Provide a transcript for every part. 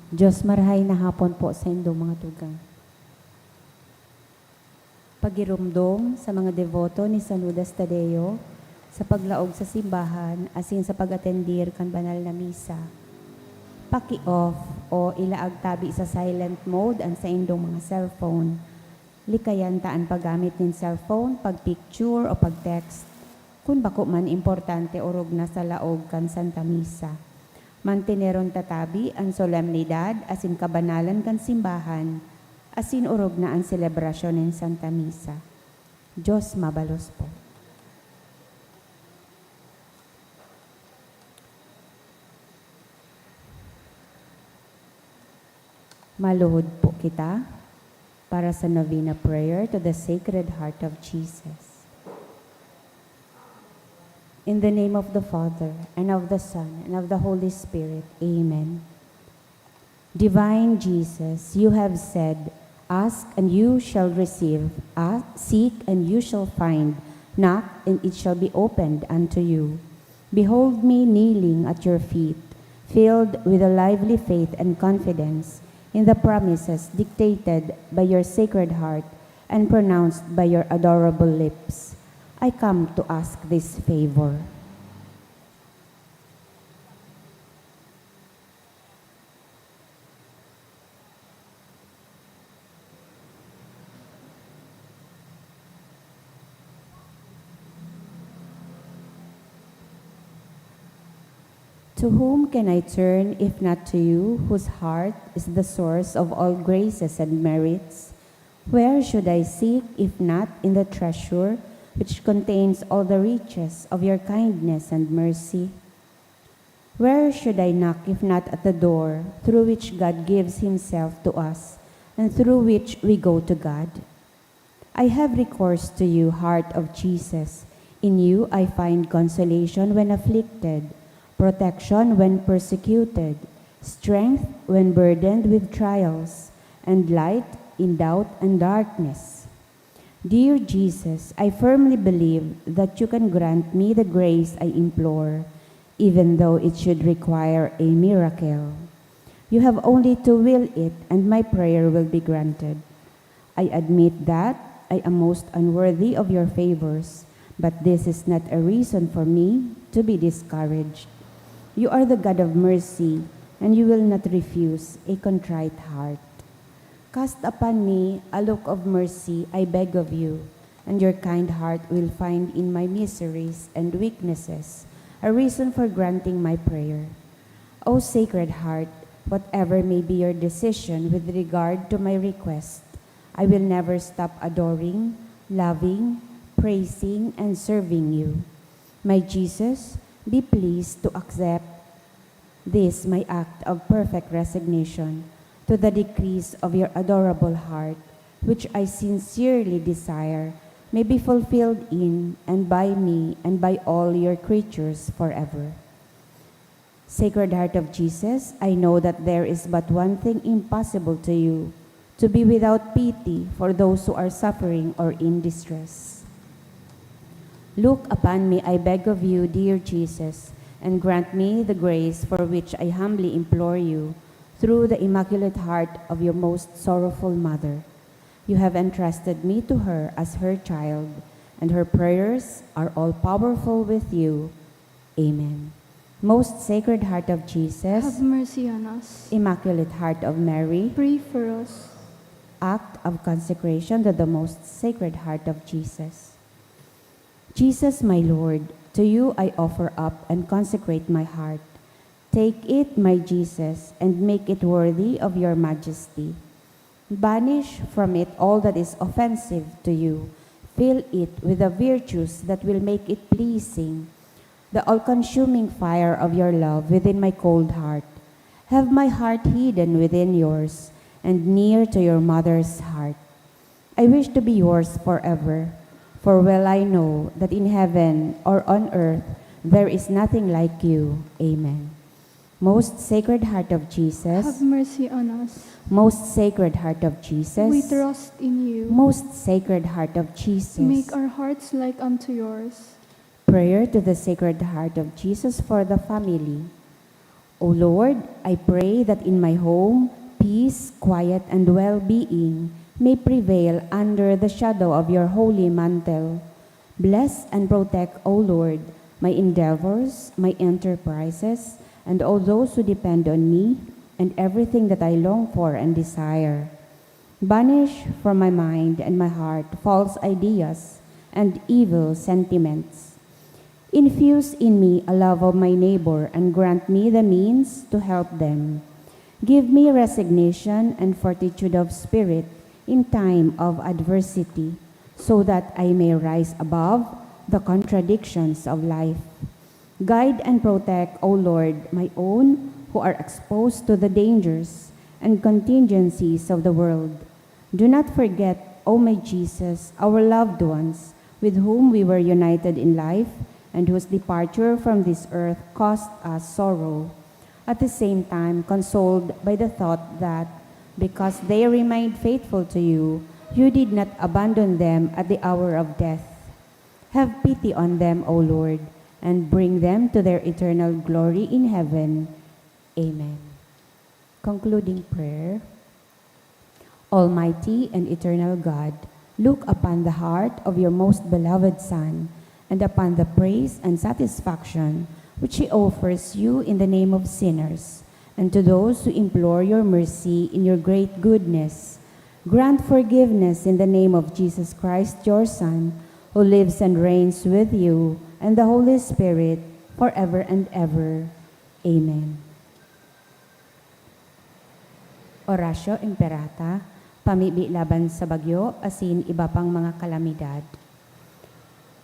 Diyos marahay na hapon po sa indong mga tugang. Pagirumdom sa mga devoto ni San Judas Tadeo sa paglaog sa simbahan asin sa pag-atendir kan banal na misa. Paki-off o ilaag tabi sa silent mode ang sa indong mga cellphone. Likayan taan paggamit ng cellphone, pag-picture o pag-text. Kung bako man importante orog na sa laog kan Santa Misa. Manteneron tatabi ang solemnidad asin kabanalan kan simbahan, asin urog na ang selebrasyon ng Santa Misa. Diyos mabalos po. Maluhod po kita para sa novena prayer to the Sacred Heart of Jesus. In the name of the Father, and of the Son, and of the Holy Spirit. Amen. Divine Jesus, you have said, ask and you shall receive, seek and you shall find, knock and it shall be opened unto you. Behold me kneeling at your feet, filled with a lively faith and confidence in the promises dictated by your Sacred Heart and pronounced by your adorable lips. I come to ask this favor. To whom can I turn if not to you, whose heart is the source of all graces and merits? Where should I seek if not in the treasure which contains all the riches of your kindness and mercy? Where should I knock if not at the door through which God gives himself to us and through which we go to God? I have recourse to you, heart of Jesus. In you I find consolation when afflicted, protection when persecuted, strength when burdened with trials, and light in doubt and darkness. Dear Jesus, I firmly believe that you can grant me the grace I implore, even though it should require a miracle. You have only to will it, and my prayer will be granted. I admit that I am most unworthy of your favors, but this is not a reason for me to be discouraged. You are the God of mercy, and you will not refuse a contrite heart. Cast upon me a look of mercy, I beg of you, and your kind heart will find in my miseries and weaknesses a reason for granting my prayer. O Sacred Heart, whatever may be your decision with regard to my request, I will never stop adoring, loving, praising, and serving you. My Jesus, be pleased to accept this my act of perfect resignation to the decrees of your adorable heart, which I sincerely desire may be fulfilled in and by me and by all your creatures forever. Sacred Heart of Jesus, I know that there is but one thing impossible to you, to be without pity for those who are suffering or in distress. Look upon me, I beg of you, dear Jesus, and grant me the grace for which I humbly implore you, through the Immaculate Heart of your most sorrowful Mother. You have entrusted me to her as her child, and her prayers are all powerful with you. Amen. Most Sacred Heart of Jesus, Have mercy on us. Immaculate Heart of Mary, Pray for us. act of consecration to the Most Sacred Heart of Jesus. Jesus, my Lord, to you I offer up and consecrate my heart. Take it, my Jesus, and make it worthy of your majesty. Banish from it all that is offensive to you. Fill it with the virtues that will make it pleasing, the all-consuming fire of your love within my cold heart. Have my heart hidden within yours and near to your mother's heart. I wish to be yours forever, for well I know that in heaven or on earth there is nothing like you. Amen. Most Sacred Heart of Jesus, Have mercy on us. Most Sacred Heart of Jesus, We trust in you. Most Sacred Heart of Jesus, Make our hearts like unto yours. prayer to the Sacred Heart of Jesus for the family. O Lord, I pray that in my home, peace, quiet, and well-being may prevail under the shadow of your holy mantle. Bless and protect, O Lord, my endeavors, my enterprises, and all those who depend on me, and everything that I long for and desire. Banish from my mind and my heart false ideas and evil sentiments. Infuse in me a love of my neighbor and grant me the means to help them. Give me resignation and fortitude of spirit in time of adversity, so that I may rise above the contradictions of life. Guide and protect, O Lord, my own who are exposed to the dangers and contingencies of the world. Do not forget, O my Jesus, our loved ones, with whom we were united in life, and whose departure from this earth caused us sorrow. At the same time, consoled by the thought that, because they remained faithful to you, you did not abandon them at the hour of death. Have pity on them, O Lord, and bring them to their eternal glory in heaven. Amen. Concluding prayer. Almighty and eternal God, look upon the heart of your most beloved Son, and upon the praise and satisfaction which he offers you in the name of sinners, and to those who implore your mercy in your great goodness. Grant forgiveness in the name of Jesus Christ, your Son, who lives and reigns with you and the Holy Spirit forever and ever. Amen. Oratio Imperata, pamibi laban sa bagyo, asin iba pang mga kalamidad.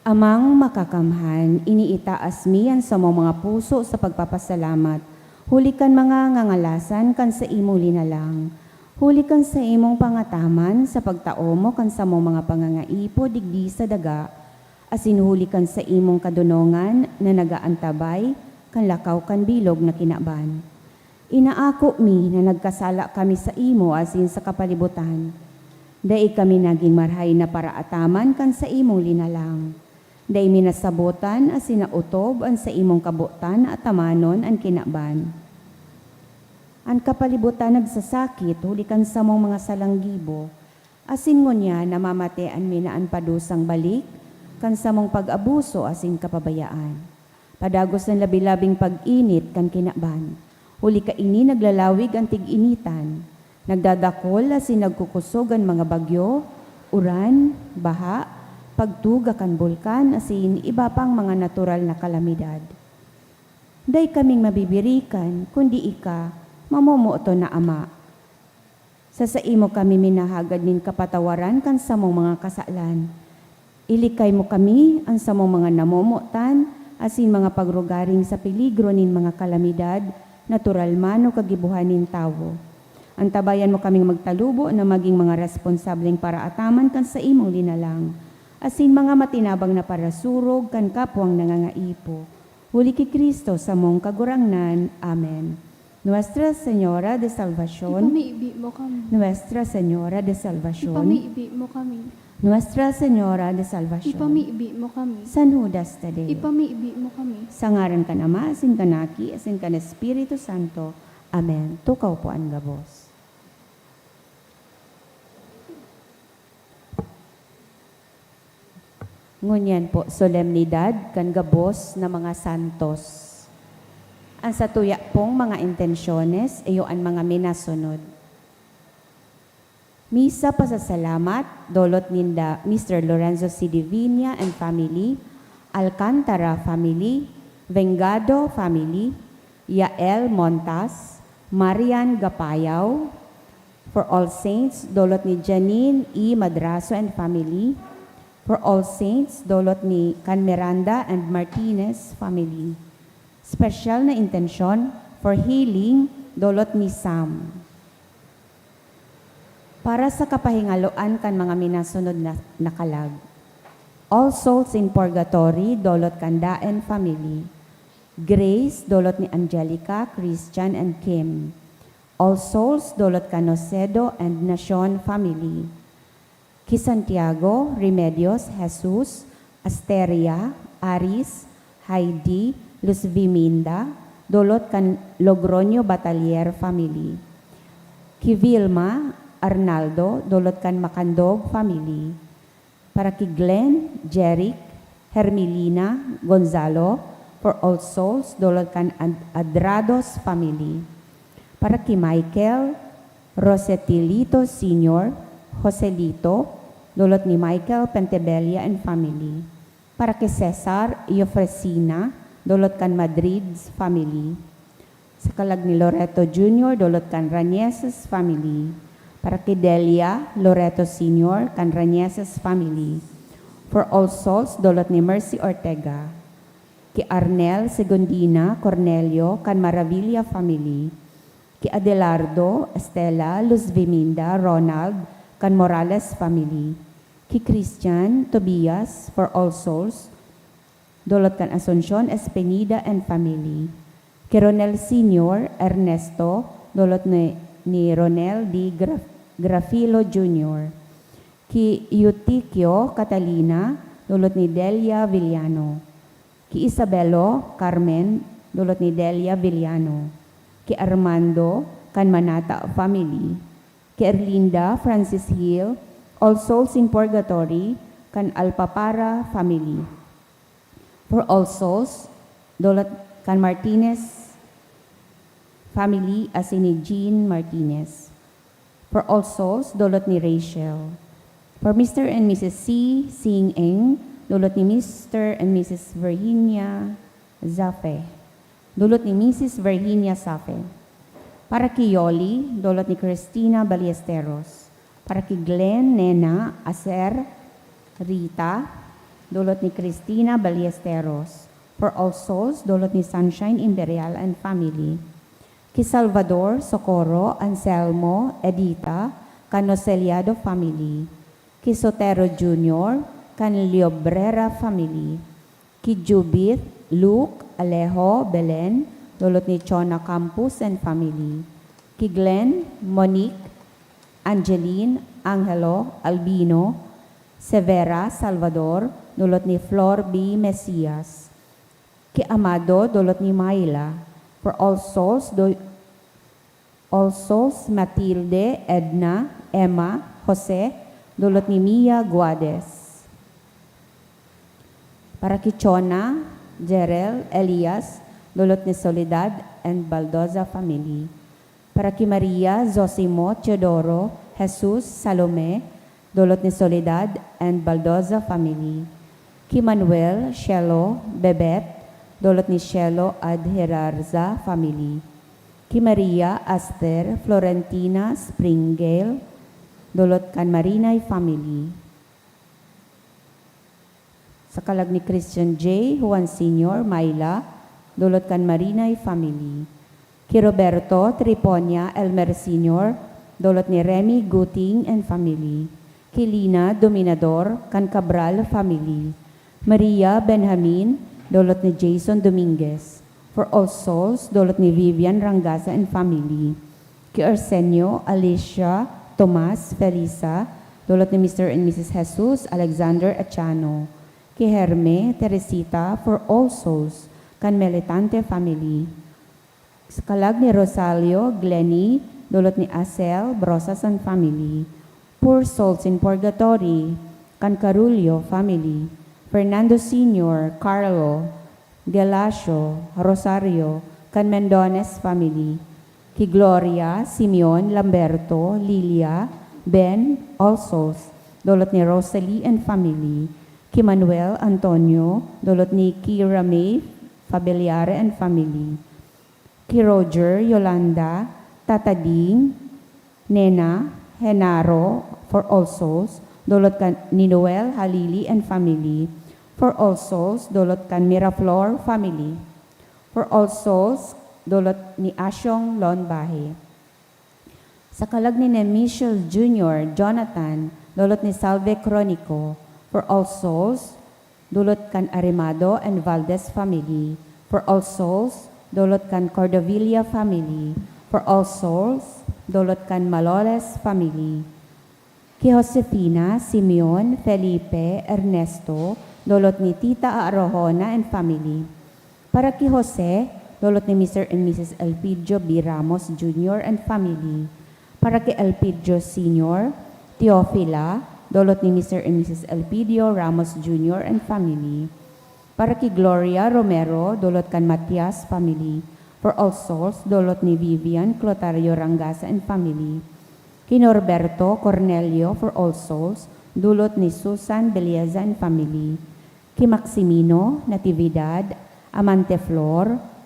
Amang makakamhan, iniitaas miyan sa mga puso sa pagpapasalamat. Huli kan mga ngangalasan kan sa imo linalang. Huli kan sa imong pangataman sa pagtao mo kan sa mga pangangaipo digdi sa daga. Asin huli kan sa imong kadunongan na nagaantabay kan lakaw kan bilog na kinaban. Inaako mi na nagkasala kami sa imo asin sa kapalibutan. Dai kami naging marhay na paraataman kan sa imong linalang. Dai minasabotan asin nautob an sa imong kabutan at tamanon an kinaban. An kapalibutan nagsasakit, hulikan sa mong mga salanggibo, asin ngunya namamatean minaan padusang balik, kan sa mong pag-abuso asin kapabayaan. Padagos ng labi-labing pag-init kan kinaban, huli ka ini naglalawig ang tig-initan, nagdadakol asin nagkukusog ang mga bagyo, uran, baha, pagtuga kan bulkan asin iba pang mga natural na kalamidad. Day kaming mabibirikan, kundi ika, mamumuto na Ama. Sa imo kami minahagad nin kapatawaran kan sa mong mga kasalan. Ilikay mo kami ang sa mong mga namumutan, asin mga pagrugaring sa peligro nin mga kalamidad, natural man o kagibuhan nin tawo. Antabayan mo kaming magtalubo na maging mga responsableng paraataman kan sa imong linalang. Asin mga matinabang na parasurog kan kapwang nangangaipo. Huli ki Kristo sa mong kagurangnan. Amen. Nuestra Señora de Salvación. Ipamiibi mo kami. Nuestra Señora de Salvación. Ipamiibi mo kami. Nuestra Señora de Salvación. Ipamiibi mo kami. San Judas Tadeo. Ipamiibi mo kami. Sa ngaran kan Ama, asin kanaki, asin kan Espiritu Santo. Amen. Tukaw po ang gabos. Ngunyan po, solemnidad kan gabos na mga santos. Ang satuya pong mga intensyones, iyo ang mga minasunod. Misa pasasalamat, dolot ninda Mr. Lorenzo C. Divina and family, Alcantara family, Vengado family, Yael Montas, Marian Gapayaw, for all saints, dolot ni Janine E. Madraso and family, for all saints, dolot ni Can Miranda and Martinez family. Special na intensyon for healing, dolot ni Sam. Para sa kapahingaloan kan mga minasunod na nakalag. All souls in purgatory, dolot Kanda and family. Grace, dolot ni Angelica, Christian and Kim. All souls, dolot Canocedo and Nacion family. Ki Santiago, Remedios, Jesus, Asteria, Aris, Heidi, Luz Viminda, dolot kan Logroño Batalier family. Ki Vilma Arnaldo, dolot kan Macandog family. Para ki Glenn, Jeric, Hermelina, Gonzalo, for All Souls, dolot kan Adrados family. Para ki Michael, Rosetilito Sr., Joselito, dolot ni Michael Pentebella and family. Para ki Cesar Iofresina, dolot kan Madrid's family. Sa kalag ni Loreto Jr., dolot kan Ranieses family. Para ki Delia Loreto Sr., kan Ranieses family. For All Souls, dolot ni Mercy Ortega. Ki Arnel Segundina Cornelio, kan Maravilla family. Ki Adelardo Estela Luz Viminda Ronald, kan Morales family. Ki Christian Tobias, for All Souls, dolot kan Asuncion Espenida and family. Ki Ronel Sr. Ernesto, dolot ni Ronel D. Grafilo Jr. Ki Eutikio Catalina, dolot ni Delia Villano. Ki Isabelo Carmen, dolot ni Delia Villano. Ki Armando, kan Manata family. Ki Erlinda Francis Hill, All Souls in Purgatory, kan Alpapara family. For All Souls, dolot kan Martinez family as ni Jean Martinez. For All Souls, dolot ni Rachel. For Mr. and Mrs. C. Sing Eng, dolot ni Mr. and Mrs. Virginia Zafe. Dolot ni Mrs. Virginia Zafe. Para ki Yoli, dolot ni Cristina Ballesteros. Para ki Glenn, Nena, Acer, Rita, dolot ni Cristina Ballesteros. For All Souls, dolot ni Sunshine Imperial and family. Ki Salvador, Socorro, Anselmo, Edita, Canoseliado family. Ki Sotero Jr., kan Liobrera family. Ki Judith, Luke, Alejo, Belen, dolot ni Chona Campus and family. Ki Glenn, Monique, Angeline, Angelo, Albino, Severa, Salvador, dolot ni Flor B. Mesias. Ki Amado, dolot ni Mayla. For All Souls, Matilde, Edna, Emma, Jose, dolot ni Mia Guades. Para ki Chona, Jerel, Elias, dolot ni Soledad and Baldoza family. Para ki Maria, Zosimo, Teodoro, Jesus, Salome, dolot ni Soledad and Baldoza family. Ki Manuel, Shelo, Bebet, dolot ni Shelo Adherarza family. Ki Maria, Aster, Florentina, Springale, dolot kan Marinay family. Sa kalag ni Christian J. Juan Sr., Mayla, dolot kan Marinay family. Ki Roberto Triponia Elmer Sr., dolot ni Remy Guting and family. Ki Lina Dominador, kan Cabral family. Maria Benjamin, dolot ni Jason Dominguez. For All Souls, dolot ni Vivian Rangasa and family. Ki Arsenio, Alicia, Tomas, Felisa, dolot ni Mr. and Mrs. Jesus Alexander Achano. Ki Herme Teresita, for All Souls, kan Melitante family. Sa kalag ni Rosalio Glenny, dolot ni Asel Brosas and family. Poor Souls in Purgatory, kan Carulio family. Fernando Sr., Carlo, Gelasio, Rosario, kan Mendones family. Ki Gloria, Simeon, Lamberto, Lilia, Ben, All Souls, dolot ni Rosalie and family. Ki Manuel Antonio, dolot ni Kira May, Fabeliare and family. Ki Roger, Yolanda, Tatading, Nena, Henaro, for All Souls, dolot kan ni Noel, Halili and family. For All Souls, dolot kan Miraflor family. For All Souls, dolot ni Asyong Lonbahe. Sa kalag ni Nemicius Jr., Jonathan, dolot ni Salve Cronico. For All Souls, dolot kan Arimado and Valdez family. For All Souls, dolot kan Cordovilla family. For All Souls, dolot kan Maloles family. Ki Josefina, Simeon, Felipe, Ernesto, dolot ni Tita Arojona and family. Para ki Jose, dulot ni Mr. and Mrs. Elpidio B. Ramos Jr. and family. Para kay Elpidio Sr., Teofila, dulot ni Mr. and Mrs. Elpidio Ramos Jr. and family. Para kay Gloria Romero, dulot kan Matias family. For All Souls, dulot ni Vivian Clotario Rangasa and family. Kay Norberto Cornelio for All Souls, dulot ni Susan Belieza and family. Kay Maximino Natividad, Amante Flor,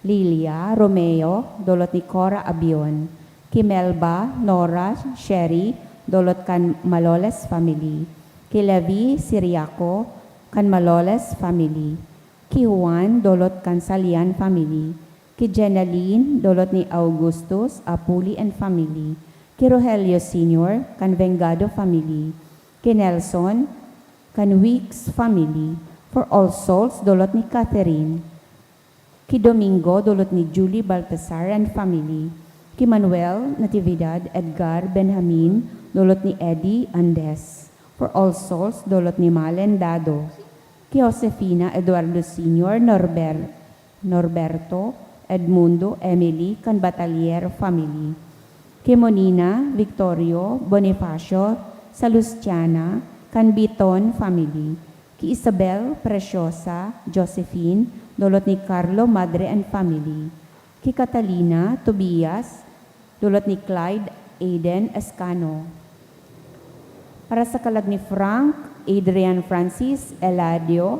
Lilia Romeo, dulot ni Cora Abion. Kay Melba Nora Sherry, dulot kan Maloles family. Kay Levi Siriaco, kan Maloles family. Kay Juan, dulot kan Salian family. Kay Jenaline, dulot ni Augustus, Apuli and family. Kay Rogelio Sr., kan Vengado family. Kay Nelson, kan Weeks family. For All Souls, dulot ni Catherine. Kay Domingo, dulot ni Julie Baltasar and family. Kay Manuel Natividad Edgar Benjamin, dulot ni Eddie Andes. For All Souls, dulot ni Malen Dado. Kay Josefina Eduardo Sr., Norberto, Edmundo, Emily, kan Batalier family. Kay Monina Victorio Bonifacio Salustiana, kan Biton family. Kay Isabel Preciosa Josephine, dulot ni Carlo Madre and family. Kay Catalina Tobias, dulot ni Clyde Aiden Escano. Para sa kalag ni Frank Adrian Francis Eladio,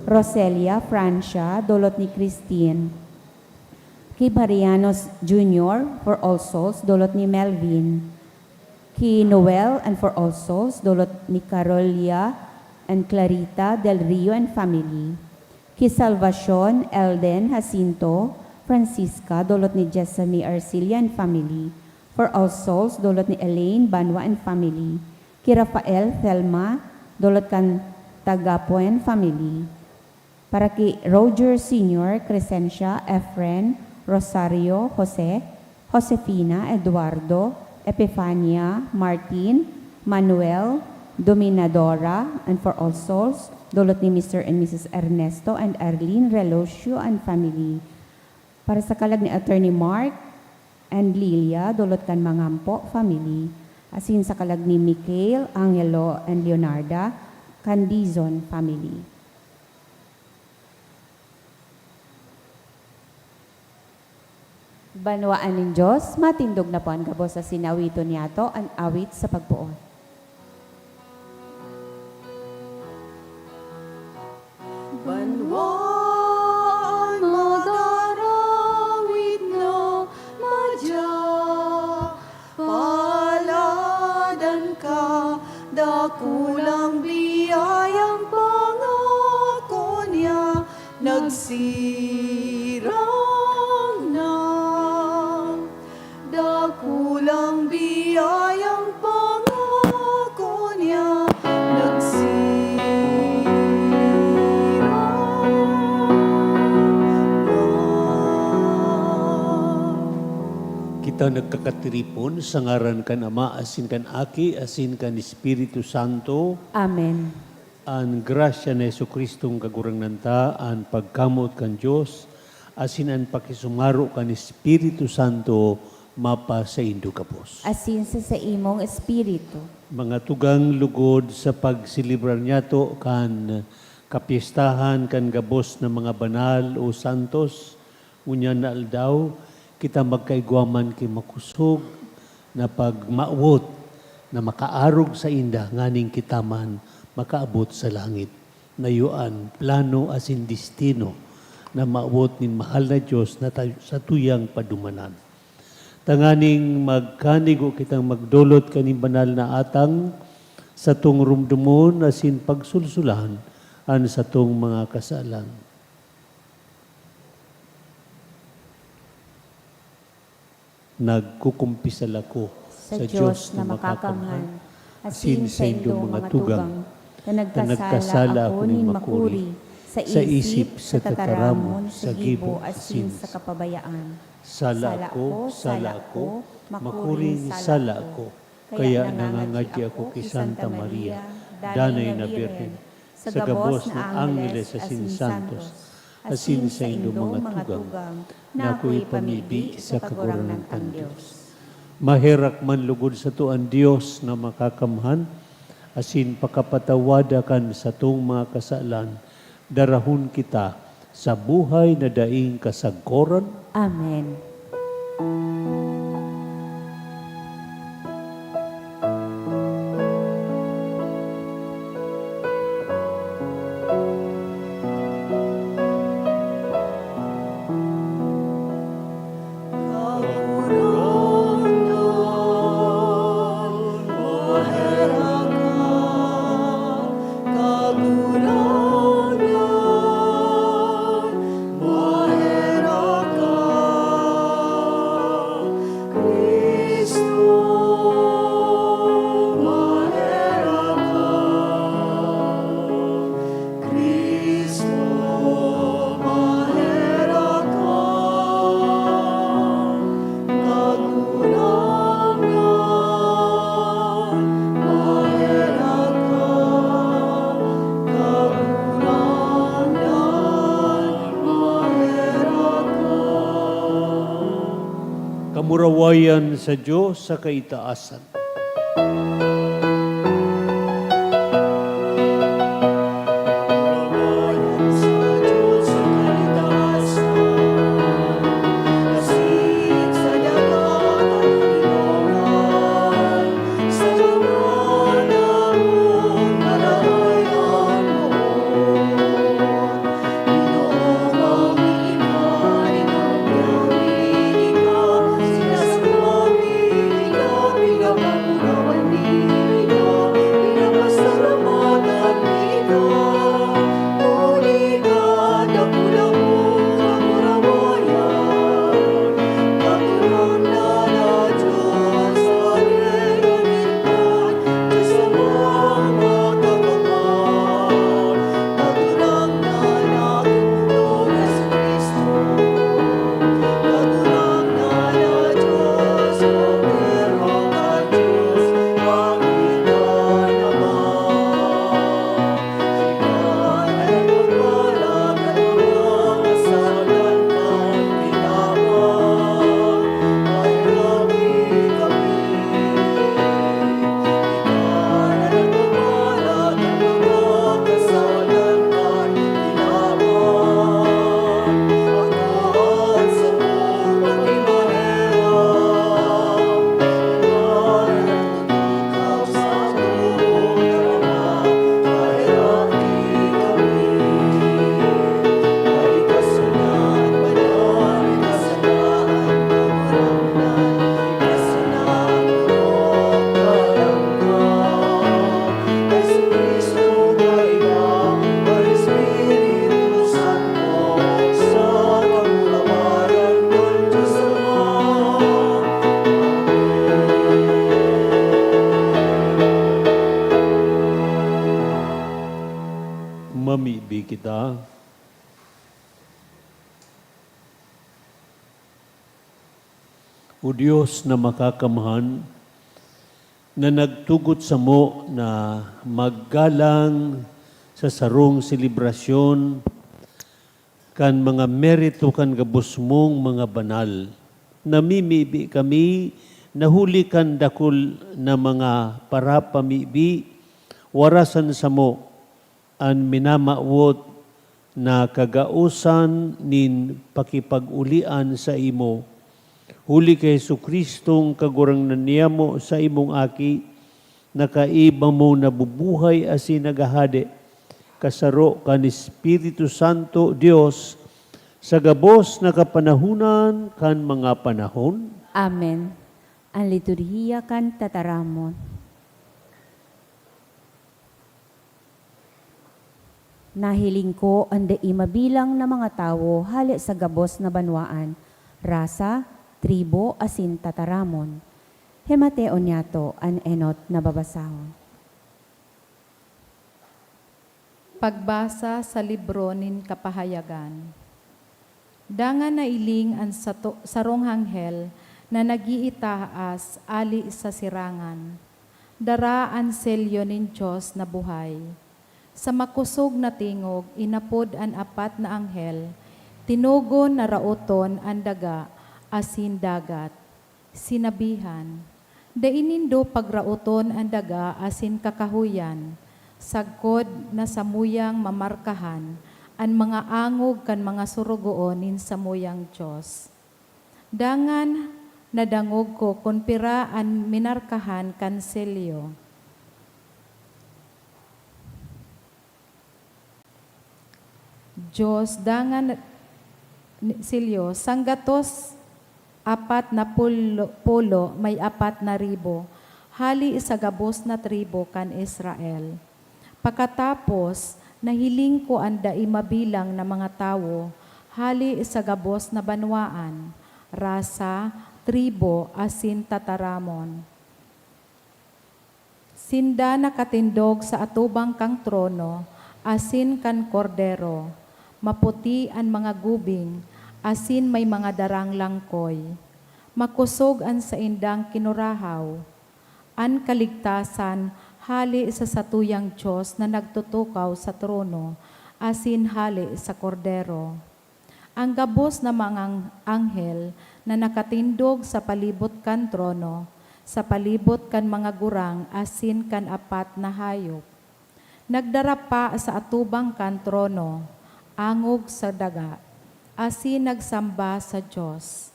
Roselia Francia, dulot ni Christine. Kay Marianos Jr. for All Souls, dulot ni Melvin. Kay Noel and for All Souls, dulot ni Carolia and Clarita Del Rio and family. Kay Salvacion Elden Jacinto Francisca, dulot ni Jessamine Arcilia and family. For All Souls, dulot ni Elaine Banwa and family. Kay Rafael Thelma, dulot kan Tagapuen family. Para kay Roger Sr., Crescencia, Efren, Rosario, Jose, Josefina, Eduardo, Epifania, Martin, Manuel, Dominadora, and for All Souls, dulot ni Mr. and Mrs. Ernesto and Arlene Relosio and family. Para sa kalag ni Attorney Mark and Lilia, dulot kan Mangampo family. Asin sa kalag ni Mikhail, Angelo, and Leonarda, Candizon family. Banwaan ng Diyos, matindog na po ang gabo sa sinawito niyato ang awit sa pagpuon. Banwaan magarawit na madya, paladan ka, dakulang biyayang pangako niya, nagsirang na. Dakulang biyayang pangako niya, Kita nagkakatiripon sa ngaran kan Ama, asin kan Aki, asin kan Espiritu Santo. Amen. Ang grasya na Jesucristong kagurang nanta, ang pagkamot kan Diyos, asin ang pakisumaro kan Espiritu Santo, mapa sa Indo kapos. Asin sa imong espiritu. Mga tugang lugod sa pagsilibrar niyato kan kapistahan kan gabos na mga banal o santos, unya na aldaw, kita magkaigwaman kay makusog na pagmaawot na makaarog sa inda nganing kitaman makaabot sa langit. Nayuan, plano asin destino na maawot nin mahal na Diyos na sa tuyang padumanan. Tanganing magkanigo kitang magdulot kaning banal na atang sa tong rumdumon asin pagsulsulan an sa tong mga kasalan. Nagkukumpisal ako Sa Diyos na makakamhan, asin sa indong mga tugang, na nagkasala ako nin makuri, sa isip, sa tataramon, sa gibo, asin sa kapabayaan. Sala ko, makuring sala ko. Kaya nangangadya ako kay Santa Maria, danay na Birhen, sa gabos na Angeles sa Sinsantos, asin sa inyong mga tugang, na ako'y pamibi sa kagurang ng Diyos. Maherak man lugod sa tuan Diyos na makakamhan, asin pakapatawada kan sa tong mga kasalan, darahon kita sa buhay na daing kasagkoran. Amen. Kamurawayan sa Diyos sa kaitaasan. Kamurawayan sa Diyos sa kaitaasan, asin sa dagat at ilongan, sa laman ng malalayan mo. Ginoong aming inay, sinasalamin ka, pinapamurawan nila, pinapasalamatan nila. Muli ka, dakula mong kamurawayan, kagurang nala Diyos, alelayan, Diyos sa mga kakamahal, kagurang nala Panginoong Jesucristo. Kagurang nala Diyos, Kagurang na Diyos, Panginoon naman. Ikaw ay magpalag at mga kasalan kay tinaman. Mayrami kami. Ikaw ay magpalag at mga kasalan kay tinaman. Pagkaan sa mong pagkimahirap, ikaw ay nagtutukaw sa buong karama, kahirami kami. Ay kasunaan, banal, kasanaan, kagurangan, kasanaan, purong kalangkang. Jesucristo kailang, ang Espiritu Santo, sa kamulawayan ng Diyos Ama. Mamibi kita. O Diyos na makakamhan, na nagtugot sa mo na maggalang sa sarong selebrasyon kan mga merito kan gabos mong mga banal. Namimibi kami, nahuli kan dakol na mga parapamibi, warasan sa mo, an minamawot na kagausan nin pakipag-ulian sa imo. Huli kay Jesucristong kagurang naniyamo sa imong aki, nakaiba mo nabubuhay asin nagahade, kasaro kan Espiritu Santo Dios, sa gabos na kapanahunan kan mga panahon. Amen. Ang liturhiya kan tataramon. Nahiling ko ang mabilang na mga tao hali sa gabos na banwaan, rasa, tribo, asin tataramon. Hemateo niyato an enot na babasahon. Pagbasa sa libro nin kapahayagan. Dangan na iling ang sarong hanghel na nagiitaas ali sa sirangan. Dara ang selyo nin Diyos na buhay. Sa makusog na tingog, inapod an apat na anghel, tinugon na rauton ang daga, asin dagat. Sinabihan, dainindo pagrauton ang daga, asin kakahuyan, sagkod na samuyang mamarkahan, an mga angog kan mga surugoonin sa muyang Diyos. Dangan nadangog ko kun pira an minarkahan kan selyo. Diyos, dangan silyo, sanggatos 40 may 4,000, hali sa gabos na tribo kan Israel. Pagkatapos, nahiling ko ang dai mabilang na mga tao, hali sa gabos na banwaan, rasa, tribo, asin tataramon. Sinda nakatindog sa atubang kang trono, asin kan kordero, maputi ang mga gubing, asin may mga darang langkoy. Makusog ang sa indang kinurahaw, an kaligtasan, hali sa satuyang Diyos na nagtutukaw sa trono, asin hali sa kordero. Ang gabos na mga anghel na nakatindog sa palibot kan trono, sa palibot kan mga gurang, asin kan apat na hayop. Nagdarapa sa atubang kan trono, angog sa daga, asin nagsamba sa Diyos.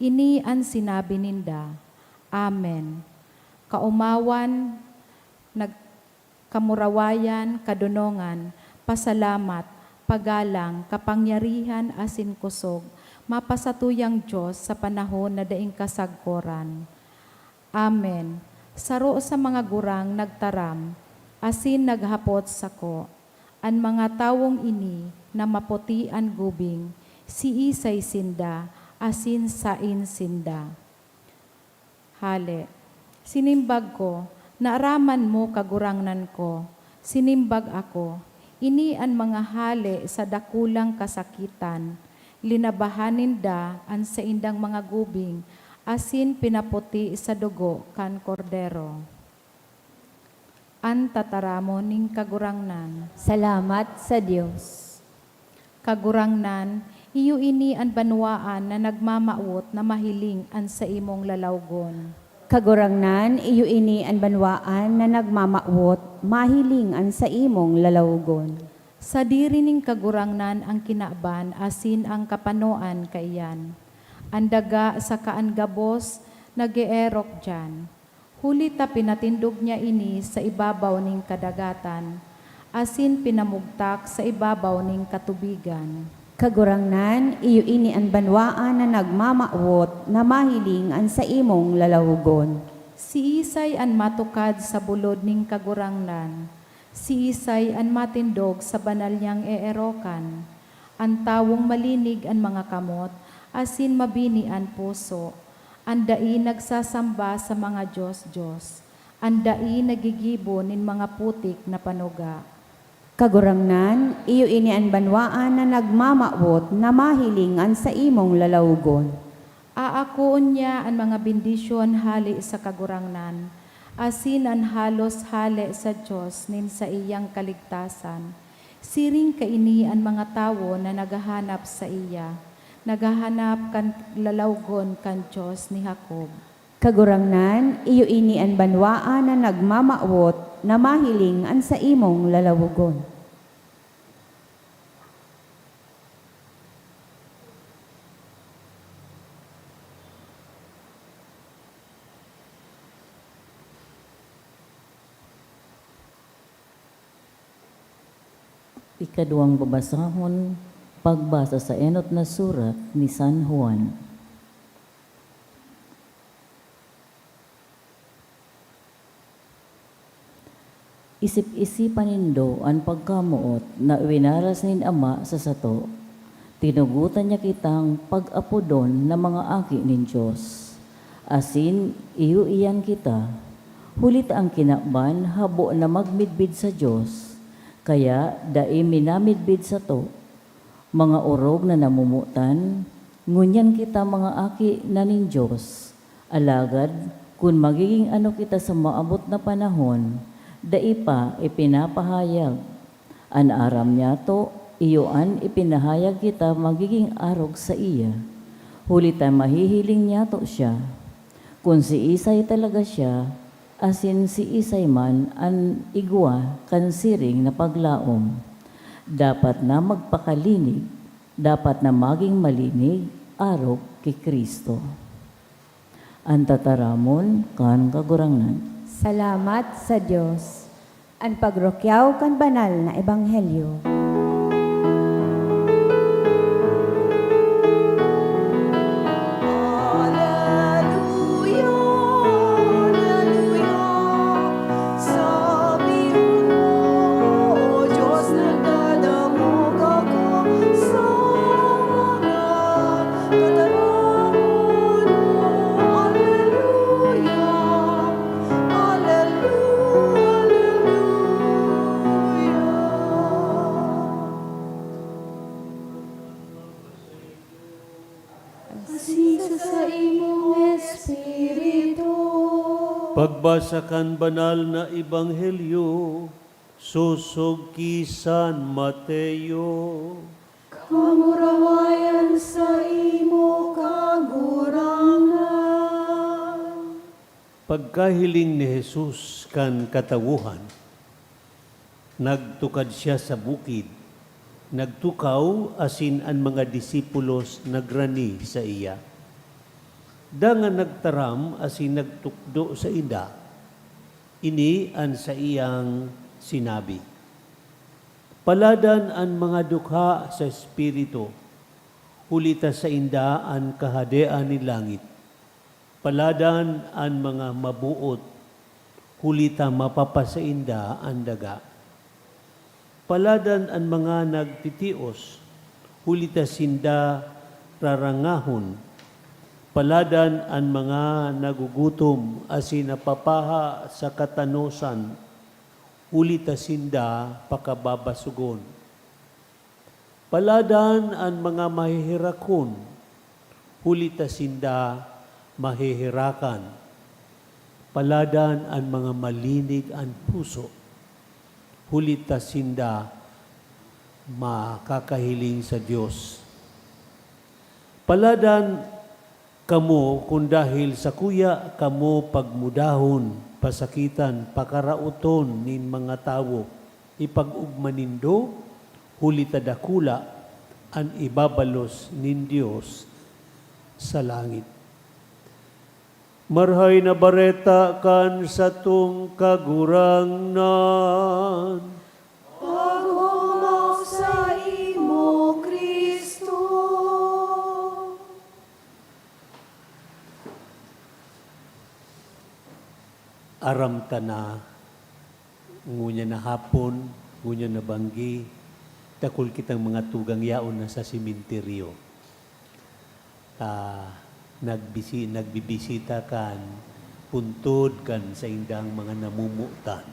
Ini ang sinabi ninda, Amen. Kaumawan, kamurawayan, kadunongan, pasalamat, pagalang, kapangyarihan, asin kusog, mapasatuyang Diyos sa panahon na daing kasagkoran. Amen. Saro sa mga gurang nagtaram, asin naghapot sako, an mga tawong ini na maputi ang gubing, si isay sinda, asin sain sinda. Hale, sinimbag ko, naaraman mo kagurangnan ko, sinimbag ako, ini ang mga hale sa dakulang kasakitan, linabahanin da ang sa indang mga gubing, asin pinaputi sa dugo kan kordero. An tataramo ning kagurangnan. Salamat sa Diyos. Kagurangnan, iyo ini ang banwaan na nagmamaot na mahiling an sa imong lalawgon. Kagurangnan, iyo ini ang banwaan na nagmamaot, mahiling an sa imong lalawgon. Sa diri ning kagurangnan ang kinaban, asin ang kapanoan kaiyan. Ang daga sa kaangabos, nag-eerok dyan. Huli ta pinatindog niya ini sa ibabaw ning kadagatan, asin pinamugtak sa ibabaw ning katubigan. Kagurangnan, iyo ini ang banwaan na nagmamaot, na mahiling an sa imong lalawgon. Si Isay an matukad sa bulod ning kagurangnan. Si Isay an matindog sa banal niyang eerokan. Ang tawong malinig an mga kamot, asin mabini an puso. Ang dai nagsasamba sa mga Diyos-Diyos. Ang dai nagigibo nin mga putik na panuga. Kagurangnan, iyo ini ang banwaan na nagmamaot, na mahiling an sa imong lalawgon. Aakuon niya ang mga bendisyon hali sa kagurangnan, asin ang halos hali sa Diyos nin sa iyang kaligtasan. Siring kaini ang mga tawo na naghahanap sa iya, naghahanap kan lalawgon kan Diyos ni Jacob. Kagurangnan, iyo ini ang banwaan na nagmamaot, na mahiling an sa imong lalawgon. Ikaduhang babasahon, pagbasa sa enot na surat ni San Juan. Isip-isipan nindo ang pagkamuot na winaras nin Ama sa sato. Tinugutan niya kitang pag-apodon na mga aki nin Diyos. Asin, iyo iyan kita. Hulit ang kinakban, habo na magmidbid sa Diyos. Kaya, dai minamidbid sa to. Mga orog na namumutan, ngunyan kita mga aki na nin Diyos. Alagad, kung magiging ano kita sa maabot na panahon, dai pa ipinapahayag. Anaram niya to, iyoan ipinahayag kita magiging arog sa iya. Huli ta mahihiling niya to siya. Kung si Isay talaga siya, asin si Isay man an igwa kan siring na paglaom. Dapat na magpakalinig, dapat na maging malinig, arog kay Kristo. Ang tataramon kan kagurangnan. Salamat sa Diyos. Ang pagrokyaw kan banal na ebanghelyo. Alleluia, alleluia. Sabihin mo, O Diyos, nagdadamog ako sa mga kataramon mo. Alleluia, alleluia, Asisa sa imong Espiritu. Pagbasa kan banal na ebanghelyo, susog kisan Mateo. Kamurawayan sa imo kagurangan. Pagkahiling ni Jesus kan katawuhan, nagtukad siya sa bukid, nagtukaw asin ang mga disipulos nagrani sa iya. Dangan nagtaram asin nagtukdo sa ida, ini an sa iyang sinabi. Paladan ang mga dukha sa espiritu, hulita sa inda ang kahadean ni langit. Paladan ang mga mabuot, hulita mapapasainda ang daga. Paladan ang mga nagtitios, hulita sinda rarangahon. Paladan ang mga nagugutom, asin napapaha sa katanusan, hulita sinda pakababasugon. Paladan ang mga mahihirakon, hulita sinda mahihirakan. Paladan ang mga malinig ang puso, hulita sinda makakahiling sa Diyos. Paladan kamo kung dahil sa kuya kamo pagmudahon, pasakitan, pakarauton nin mga tawo, ipag-ugmanindo, hulita dakula, ang ibabalos nin Diyos sa langit. Marhay na bareta kan sa tung kagurangnan. Paghumaw sa imo, Kristo. Aram ta na, ngunya na hapon, ngunya na banggi, takul kitang mga tugang yaon na sa simenteryo. Nagbibisita kan, puntod kan sa indang mga namumutan.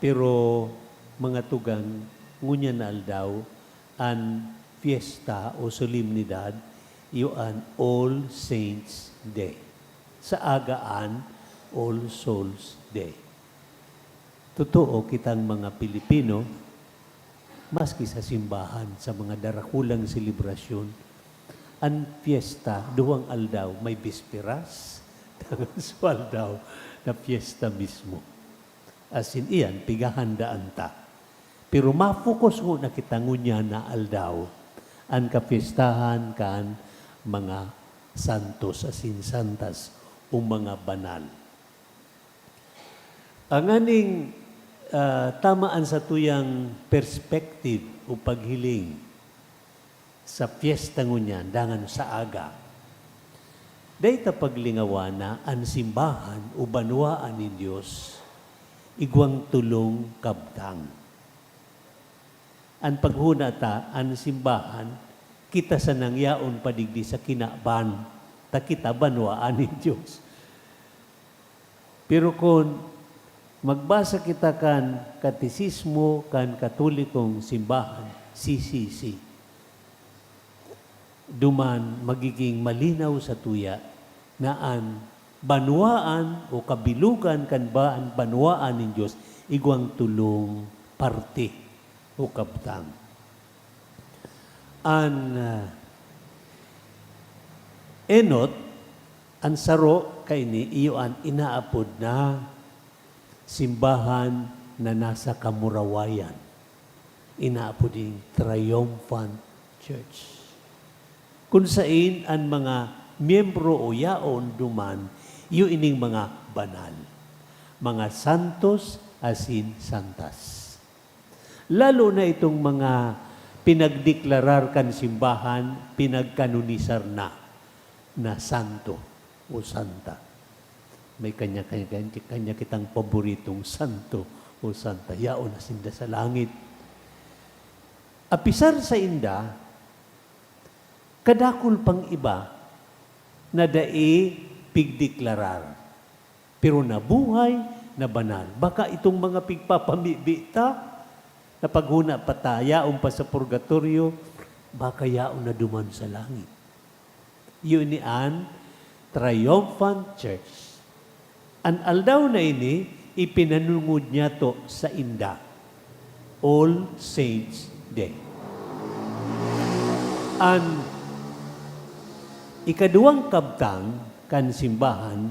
Pero mga tugang, ngunya na aldaw, an fiesta o solemnidad, an All Saints Day. Sa agaan, All Souls Day. Totoo kitang mga Pilipino, maski sa simbahan, sa mga darakulang selebrasyon, ang fiesta, duwang aldaw, may bisperas, so aldaw na fiesta mismo. As in iyan, pigahandaan ta. Pero ma-focus mo na kita ngunya na aldaw, ang kapistahan kan mga santos, as in santas, o mga banal. Ang aning tamaan sa tuyang perspective o paghiling sa piyesta ngunyan, dangan sa aga. Dahita paglingawa na ang simbahan o banwaan ni Diyos, igwang tulong kabtang. Ang paghunata, ang simbahan, kita sa nangyaon padigdi sa kinaban, ta kita banwaan ni Diyos. Pero kung magbasa kita kan katisismo, kan katolikong simbahan, CCC. Duman magiging malinaw sa tuya na ang banwaan o kabilugan kan ba ang banwaan ng Diyos, igwang tulong parte o kabtang. An enot, ang saro kay ni iyo ang inaapod na simbahan na nasa kamurawayan. Inaapod yung triumphant church. Kung saan ang mga miyembro o yaon duman, iyo ining mga banal. Mga santos asin santas. Lalo na itong mga pinagdeklarar kan simbahan, pinagkanunisar na santo o santa. May kanya kitang paboritong santo o santa. Yaon na sinda sa langit. Apisar sa inda, kadakul pang iba na dai pigdeklarar. Pero nabuhay na banal. Baka itong mga pigpapamibita na paghuna pataya pa sa purgatorio, baka yaon na duman sa langit. Yun ni an triumphant church. An aldaw na ini, ipinanungod niya to sa inda. All Saints Day. An ikaduwang kabtang kan simbahan,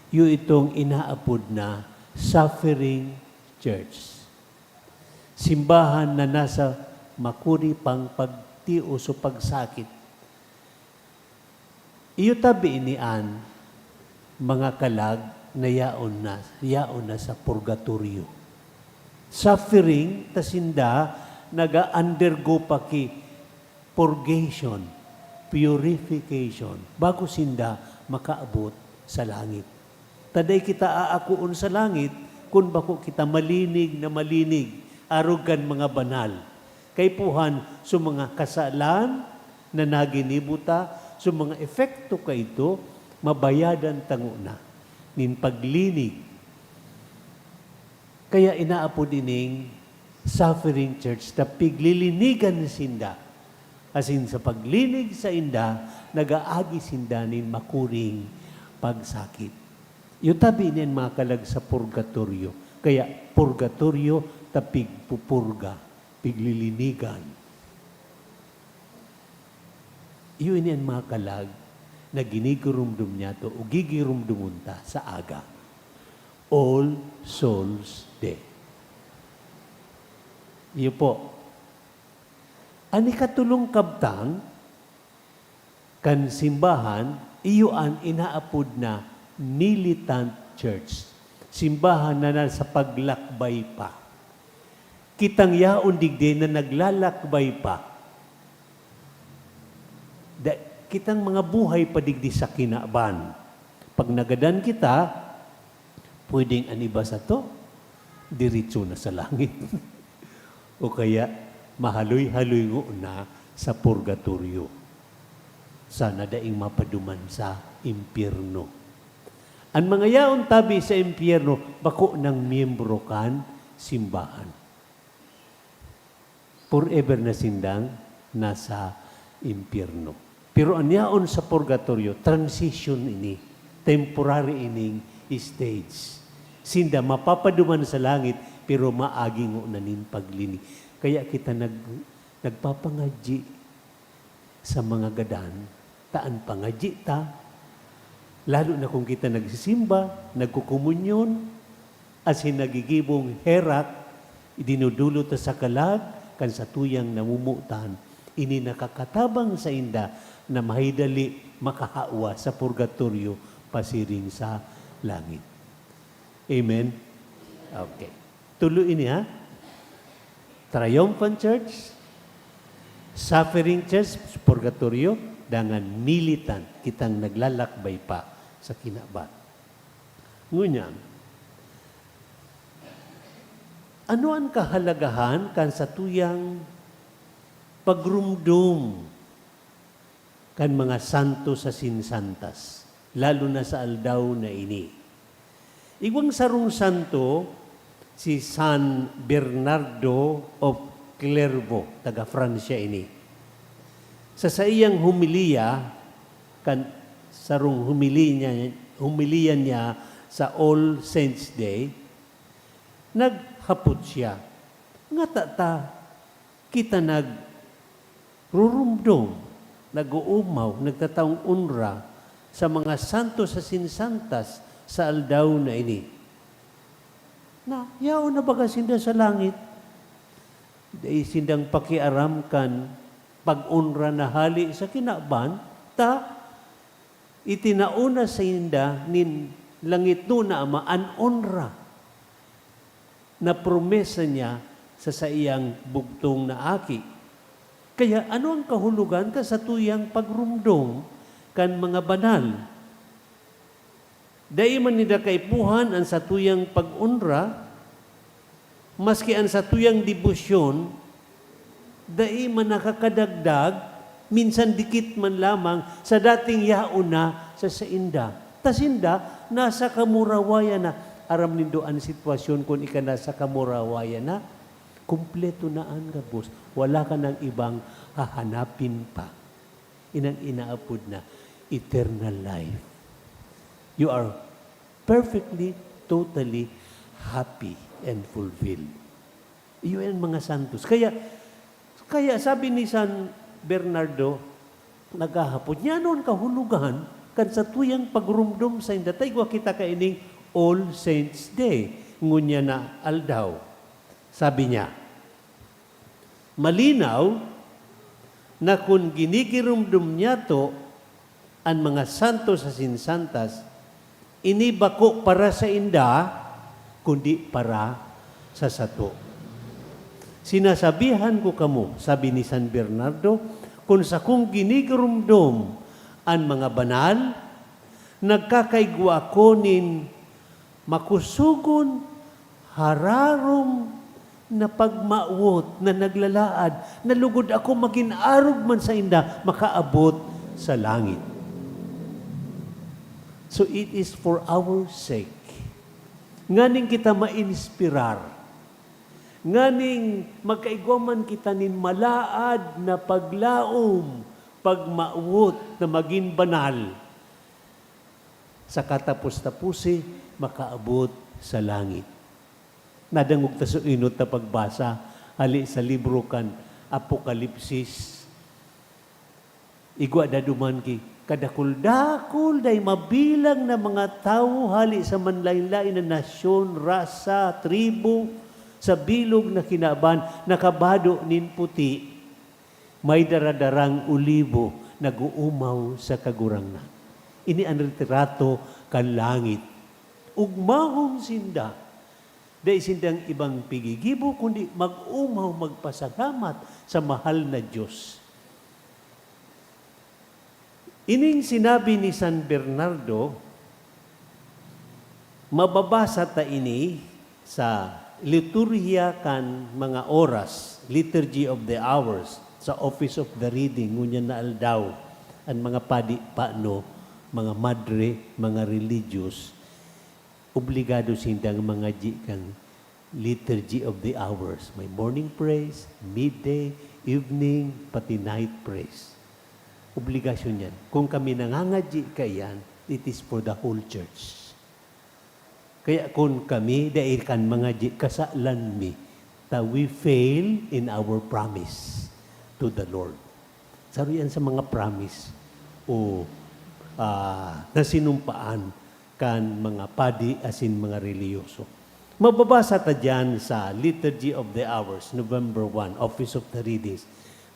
yu itong inaapod na suffering church. Simbahan na nasa makuri pang pagtios o pagsakit. Iyo tabi inian mga kalag na yaon na sa purgatorio. Suffering tasinda naga-undergo pa ki purgation, purification, bago sinda makaabot sa langit. Taday kita aakuon sa langit, kung bako kita malinig, arugan mga banal. Kay puhan, sa mga kasalan na naginibuta, sa mga efekto ka ito, mabayadan tango na, nin paglinig. Kaya inaapo dining suffering church, na piglilinigan na sinda. Asin sa paglinig sa inda, nagaagi sinda nin makuring pagsakit. Yung tabi niyan mga kalag sa purgatorio. Kaya purgatorio, tapig pupurga, piglilinigan. Yun yan mga kalag na ginigurumdum niya to o gigirumdumun ta sa aga. All Souls Day. Iyo po. Ani katulong kabtang kan simbahan, iyo an inaapod na militant church. Simbahan na nasa paglakbay pa. Kitang yaon digde na naglalakbay pa. Kitang mga buhay pa digdi sa kinaban. Pag nagadan kita, pwedeng aniba sa to, diritso na sa langit. O kaya, mahaloy-haloy na sa purgatorio. Sana daing mapaduman sa impyerno. Ang mga yaon tabi sa impyerno, bako ng miyembro kan simbahan. Forever na sindang nasa impyerno. Pero ang yaon sa purgatorio, transition ini, temporary ining stage. Sinda mapapaduman sa langit, pero maaging na nin paglinig. Kaya kita nagpapangadji sa mga gadan, taan pangadji ta, lalo na kung kita nagsisimba, nagkukumunyon, asin nagigibong herak, idinudulot sa kalag, kan sa tuyang namumutan, ini nakakatabang sa inda na mahidali makahawa sa purgatorio pasiring sa langit. Amen? Okay. Tuloy ini ha? Triumphant church, suffering church, purgatorio, dangan militant, kitang naglalakbay pa sa kinabat. Ngunyan, ano ang kahalagahan kan sa tuyang pagrumdum kan mga santo sa sinsantas, lalo na sa aldaw na ini. Igwang sarong santo, si San Bernardo of Clairvaux, taga Francia ini. Sa iyang humiliya, kan sarong humiliya niya sa All Saints Day, naghapot siya. Nga tata, kita rurumdom, nag-uumaw, nagtataong unra sa mga santos sa sinsantas sa aldaw na ini. Na, yao na baga sinda sa langit. Dahil sindang pakiaram kan pag-unra na hali sa kinaban, itinauna sa inda nin langit no na ama an onra na promesa niya sa iyang bugtong na aki. Kaya ano ang kahulugan ka sa tuyang pagrumdong kan mga banal? Dahil man nila kaipuhan ang sa tuyang pag-unra, maski ang sa tuyang debosyon, dahil man nakakadagdag, minsan dikit man lamang sa dating yauna sa inda. Tasinda, nasa kamurawaya na. Aram nindo ang sitwasyon kung ika nasa kamurawaya na, kumpleto na ang gabos. Wala ka ng ibang hahanapin pa. Inang inaapod na eternal life. You are perfectly, totally happy and fulfilled. Iyon mga santos. Kaya sabi ni San Bernardo, nagahapon, niya noon kahulugan, kan sa tuyang pagrumdum sa indatay, wa kita kaining All Saints Day, ngunya na aldaw. Sabi niya, malinaw na kung ginigirumdum niya to ang mga santos sa sinsantas, ini bako para sa inda, kundi para sa sato. Sinasabihan ko kamo, sabi ni San Bernardo, kung sa kung ginigirumdum ang mga banal, nagkakaigwa ko nin makusugon, hararom, na pagmaawot, na naglalaad, nalugod ako maginarog man sa inda, makaabot sa langit. So it is for our sake. Nganing kita ma-inspirar. Nganing magkaigwaman kita nin malaad na paglaom, pagmaawot na maging banal. Sa katapos-tapusi, makaabot sa langit. Nadangog ta sa inot na pagbasa, hali sa libro kan Apokalipsis. Igwa da duman ki, kadakul-dakul day mabilang na mga tao hali sa manlain-lain na nasyon, rasa, tribo, sa bilog na kinaban, nakabado nin puti, may daradarang ulibo, nag-uumaw sa kagurangnan. Ini ang retrato kan langit. Ugmahong sinda, dahil sindang ibang pigigibo, kundi mag-umaw, magpasalamat sa mahal na Diyos. Ining sinabi ni San Bernardo, mababasa ta ini sa liturhiya kan mga oras, Liturgy of the Hours, sa Office of the Reading, ngunyan na aldaw, ang mga padi, paano, mga madre, mga religious, obligado sindang mga kang Liturgy of the Hours. May morning praise, midday, evening, pati night praise. Obligasyon yan. Kung kami nangangadji kayan, it is for the whole church. Kaya kung kami, dahil kan mga kasalan mi, that we fail in our promise to the Lord. Saro yan sa mga promise o nasinumpaan kan mga padi asin mga reliyoso. Mababasa ta dyan sa Liturgy of the Hours, November 1, Office of the Readings.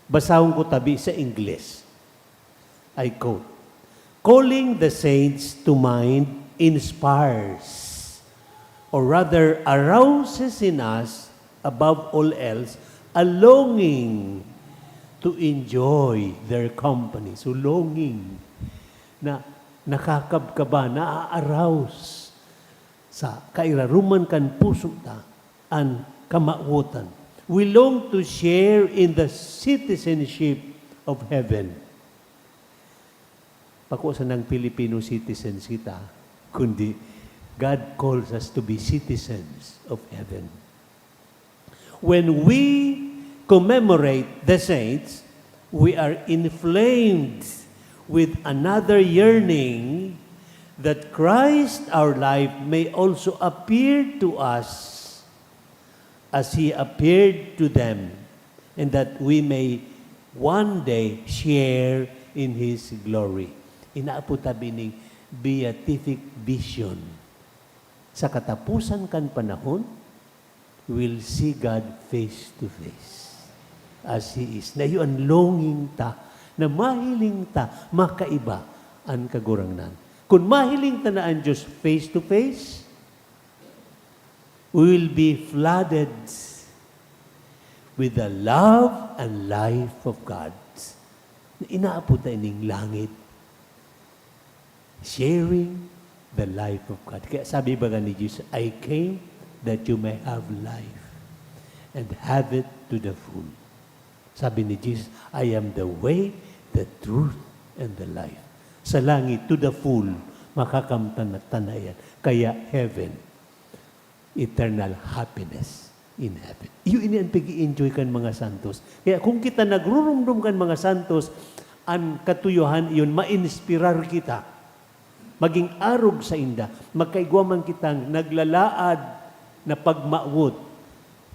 Basahon ko tabi sa English. I quote, calling the saints to mind inspires, or rather arouses in us, above all else, a longing to enjoy their company. So longing na nakakabkaba, naa-arouse sa kairaruman kan puso ta ang kamautan. We long to share in the citizenship of heaven. Pakusa ng Filipino citizens kita, kundi God calls us to be citizens of heaven. When we commemorate the saints, we are inflamed with another yearning that Christ, our life, may also appear to us as He appeared to them, and that we may one day share in His glory. Inaapo tabi ning beatific vision. Sa katapusan kan panahon, we'll see God face to face as He is. Na yun longing ta, na mahiling ta, makaiba ang kagurangnan. Kung mahiling ta na ang Diyos face to face, we will be flooded with the love and life of God. Inaapo tayo ning langit, sharing the life of God. Kaya sabi ba ni Jesus, I came that you may have life and have it to the full. Sabi ni Jesus, I am the way, the truth, and the life. Sa langit, to the full, makakamtan na tanayan. Kaya heaven, eternal happiness in heaven. Iyo ini ang pag-i-enjoy kan mga santos. Kaya kung kita nagrurumdum kan mga santos, ang katuyuhan iyon, ma-inspirar kita. Maging arog sa inda. Magkaigwaman kitang naglalaad na pagmaawot.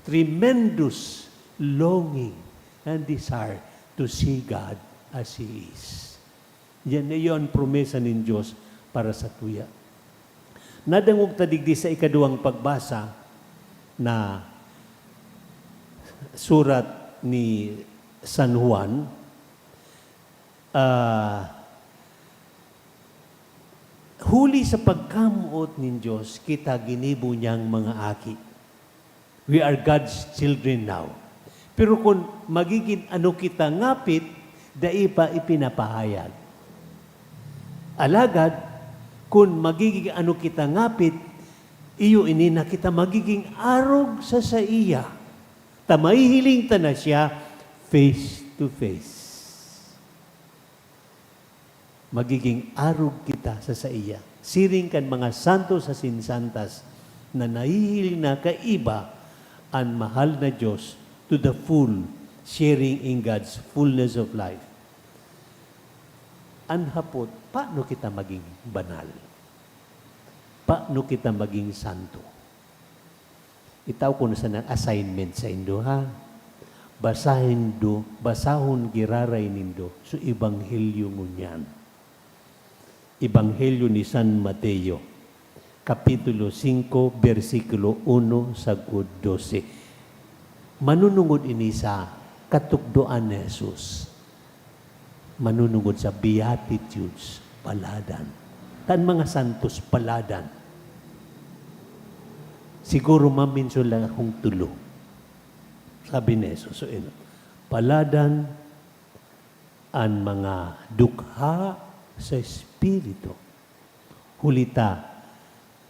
Tremendous longing and desire to see God as He is. Yan na yun promesa ng Diyos para sa tuya. Nadangog tadigdi sa ikaduwang pagbasa na surat ni San Juan, huli sa pagkamuot ng Diyos, kita ginibo niyang mga aki. We are God's children now. Pero kung magiging ano kita ngapit, dai pa ipinapahayag. Alagad, kung magiging ano kita ngapit, iyo ini na kita magiging arog sa iya. Tamahihiling ta na siya face to face. Magiging arog kita sa iya. Siring kan mga santos sa sinsantas na nahihiling na kaiba ang mahal na Diyos to the full, sharing in God's fullness of life. Anhapot, paano kita maging banal? Paano kita maging santo? Itaw ko na sa assignment sa indo, ha? Basahon giraray nindo so Ebanghelyo ngunyan. Ebanghelyo ni San Mateo, Kapitulo 5, versikulo 1 sagud 12. Manunungod ini sa katukdoan ni Jesus. Manunungod sa Beatitudes, paladan. Tan mga santos, paladan. Siguro maminsun lang akong tulo. Sabi ni Jesus, so, paladan ang mga dukha sa Espiritu. Hulita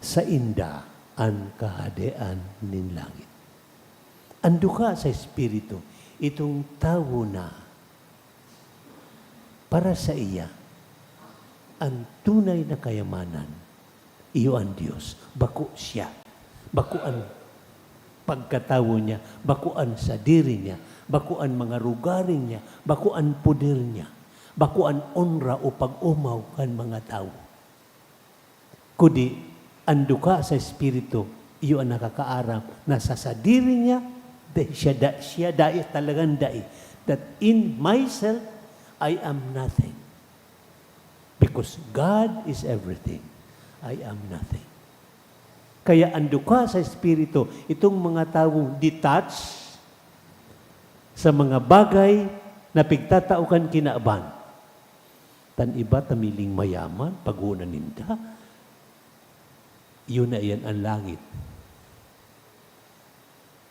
sa inda ang kahadean nin langit. Ang dukha sa Espiritu, itong tao na para sa iya, ang tunay na kayamanan, iyo ang Diyos. Bako siya. Bako ang pagkatawo niya. Bako ang sa diri niya. Bako ang mga rugaring niya. Bako ang puder niya. Bako ang onra o pag-umaw kan mga tao. Kudi, ang duka sa Espiritu, iyo ang nakakaaram na sa diri niya, siya dai, talagang dai. That in myself, I am nothing. Because God is everything. I am nothing. Kaya ang duka sa Espiritu, itong mga tao detached sa mga bagay na pigtataukan kinaaban. Tan iba tamiling mayaman, pag-una ninda, yun na yan ang langit.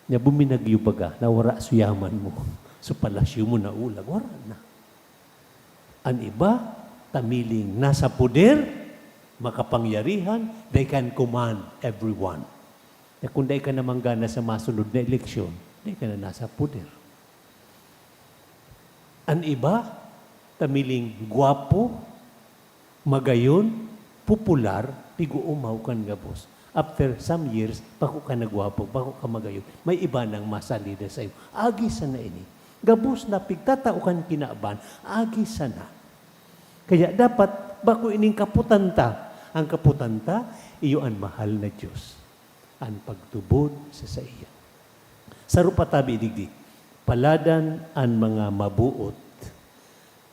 Nya buminagyo baga, nawara suyaman mo. So palasyo mo na ulag, wala na. Ang iba, tamiling nasa poder, makapangyarihan, they can command everyone. Na kung di ka naman gana sa masunod na eleksyon, di ka na nasa poder. Ang iba, tamiling gwapo, magayon, popular, piguumaw kan gabos. After some years, bako ka nagwapo, bako ka magayon, may iba nang masalida sa iyo. Agi sana ini. Gabos na pigtataukan kinaaban, agi sana. Kaya dapat, bako ining kaputanta. Ang kaputanta, iyo ang mahal na Diyos. Ang pagtubod sa iya. Sarupatabi digdi. Paladan ang mga mabuot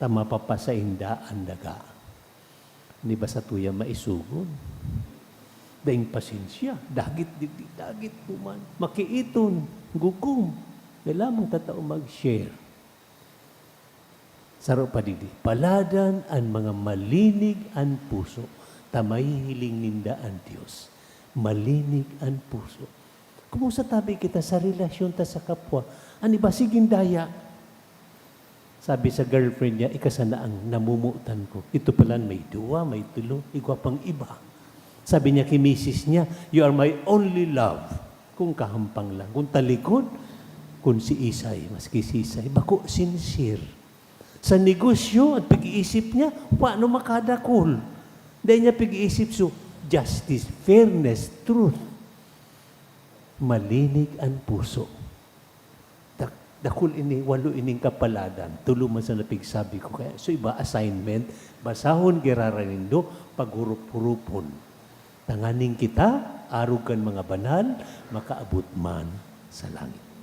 ta mapapasainda ang daga. Ni ba sa tuya maisugon? Daing pasensya, dagit digdi, dagit kuman, makiiton, gugum. Lamang tatao mag-share. Sarupadidi, paladan ang mga malinig ang puso, tamay hiling ninda ang Diyos. Malinig ang puso. Kumusta tabi kita sa relasyon ta sa kapwa? Ani ba siging daya? Sabi sa girlfriend niya, ikasana ang namumutan ko. Ito pala may duwa, may tulo, igwa pang iba. Sabi niya kay misis niya, you are my only love. Kung kahampang lang. Kung talikod, kung si Isay, maski si Isay, bako sincere. Sa negosyo at pag-iisip niya, paano makadakol? Dahil niya pag-iisip so, justice, fairness, truth. Malinig ang puso. Dakul ini, walo ining kapaladan. Tulo man sa napigsabi ko. Kaya, so iba, assignment, basahon giraranindo, paghurup-hurupon. Tanganing kita, arugan mga banal, makaabot man sa langit.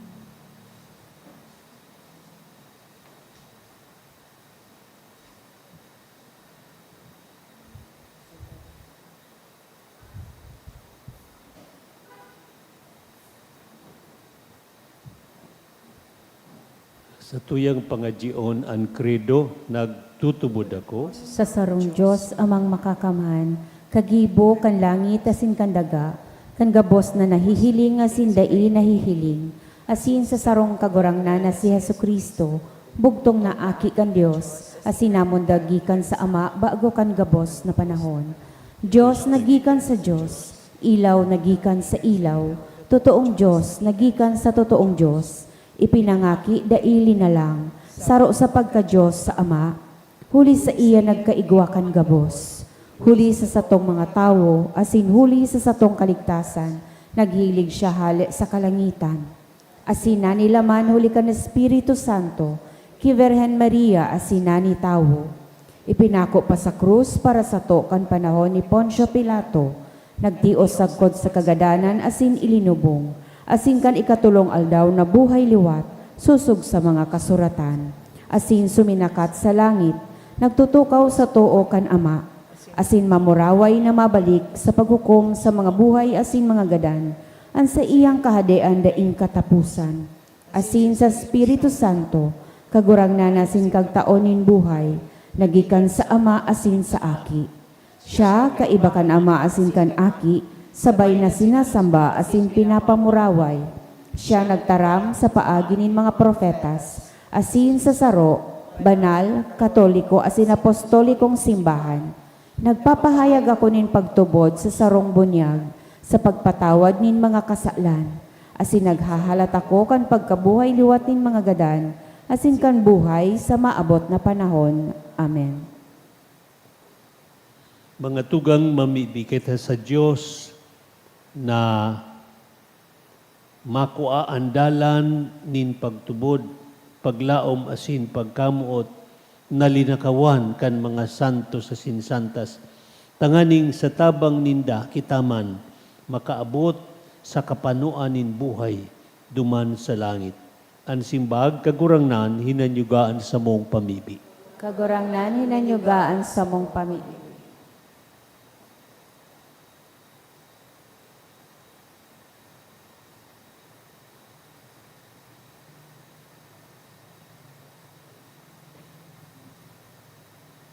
Sa tuyang pangadyon ang credo, nagtutubod ako. Sa sarong Diyos amang makakaman, kagibo kan langit asin kan daga, kan gabos na nahihiling asin dai nahihiling, asin sa sarong kagurangnan na si Jesucristo, bugtong na aki kan Diyos, asin namon dagikan sa Ama bago kan gabos na panahon. Diyos nagikan sa Diyos, ilaw nagikan sa ilaw, totoong Diyos nagikan sa totoong Diyos, ipinangaki daili na lang, saro sa pagka-Diyos sa Ama, huli sa iya nagkaigwakan gabos, huli sa satong mga tao, asin huli sa satong kaligtasan, naghilig siya hali sa kalangitan. Asin na nila man huli kan Espiritu Santo, ki Virgen Maria asin na ni tao. Ipinako pa sa krus para sa to kan panahon ni Poncio Pilato, nagtios sagkod sa kagadanan asin ilinubong, asin kan ikatulong aldaw na buhay liwat, susog sa mga kasuratan. Asin suminakat sa langit, nagtutukaw sa too kan Ama. Asin mamuraway na mabalik sa paghukom sa mga buhay asin mga gadan, an sa iyang kahadean daing katapusan. Asin sa Espiritu Santo, kagurangnan asin kagtaonin buhay, nagikan sa Ama asin sa Aki. Siya, kaiba kan Ama asin kan Aki, sabay na sinasamba asin pinapamuraway. Siya nagtaram sa paagi nin mga profetas, asin sa saro, banal, katoliko asin apostolikong simbahan. Nagpapahayag ako nin pagtubod sa sarong bunyag, sa pagpatawad nin mga kasalan, asin naghahalat ako kan pagkabuhay liwat nin mga gadan, asin kan buhay sa maabot na panahon. Amen. Mga tugang mamibigay ta sa Diyos na makua andalan nin pagtubod, paglaom asin pagkamuot, nalinakawan kan mga santos asin santas. Tanganing sa tabang ninda kitaman, makaabot sa kapanuan nin buhay, duman sa langit. Ang simbag, kagurangnan, hinanyugaan sa mong pamibi. Kagurangnan hinanyugaan sa mong pamibi.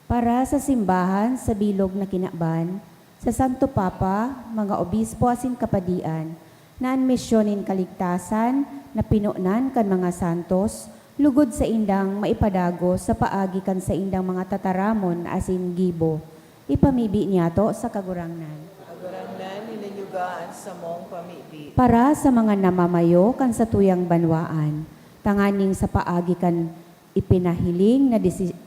Para sa simbahan sa bilog na kinaban, sa Santo Papa, mga obispo asin kapadian, na misyonin kaligtasan, na pinunan kan mga santos, lugod sa indang maipadago sa paagi kan sa indang mga tataramon asin gibo. Ipamibi niya to sa kagurangnan. Kagurangnan, ninanyugaan sa mong pamibi. Para sa mga namamayo kan sa tuyang banwaan, tanganing sa paagi kan ipinahiling na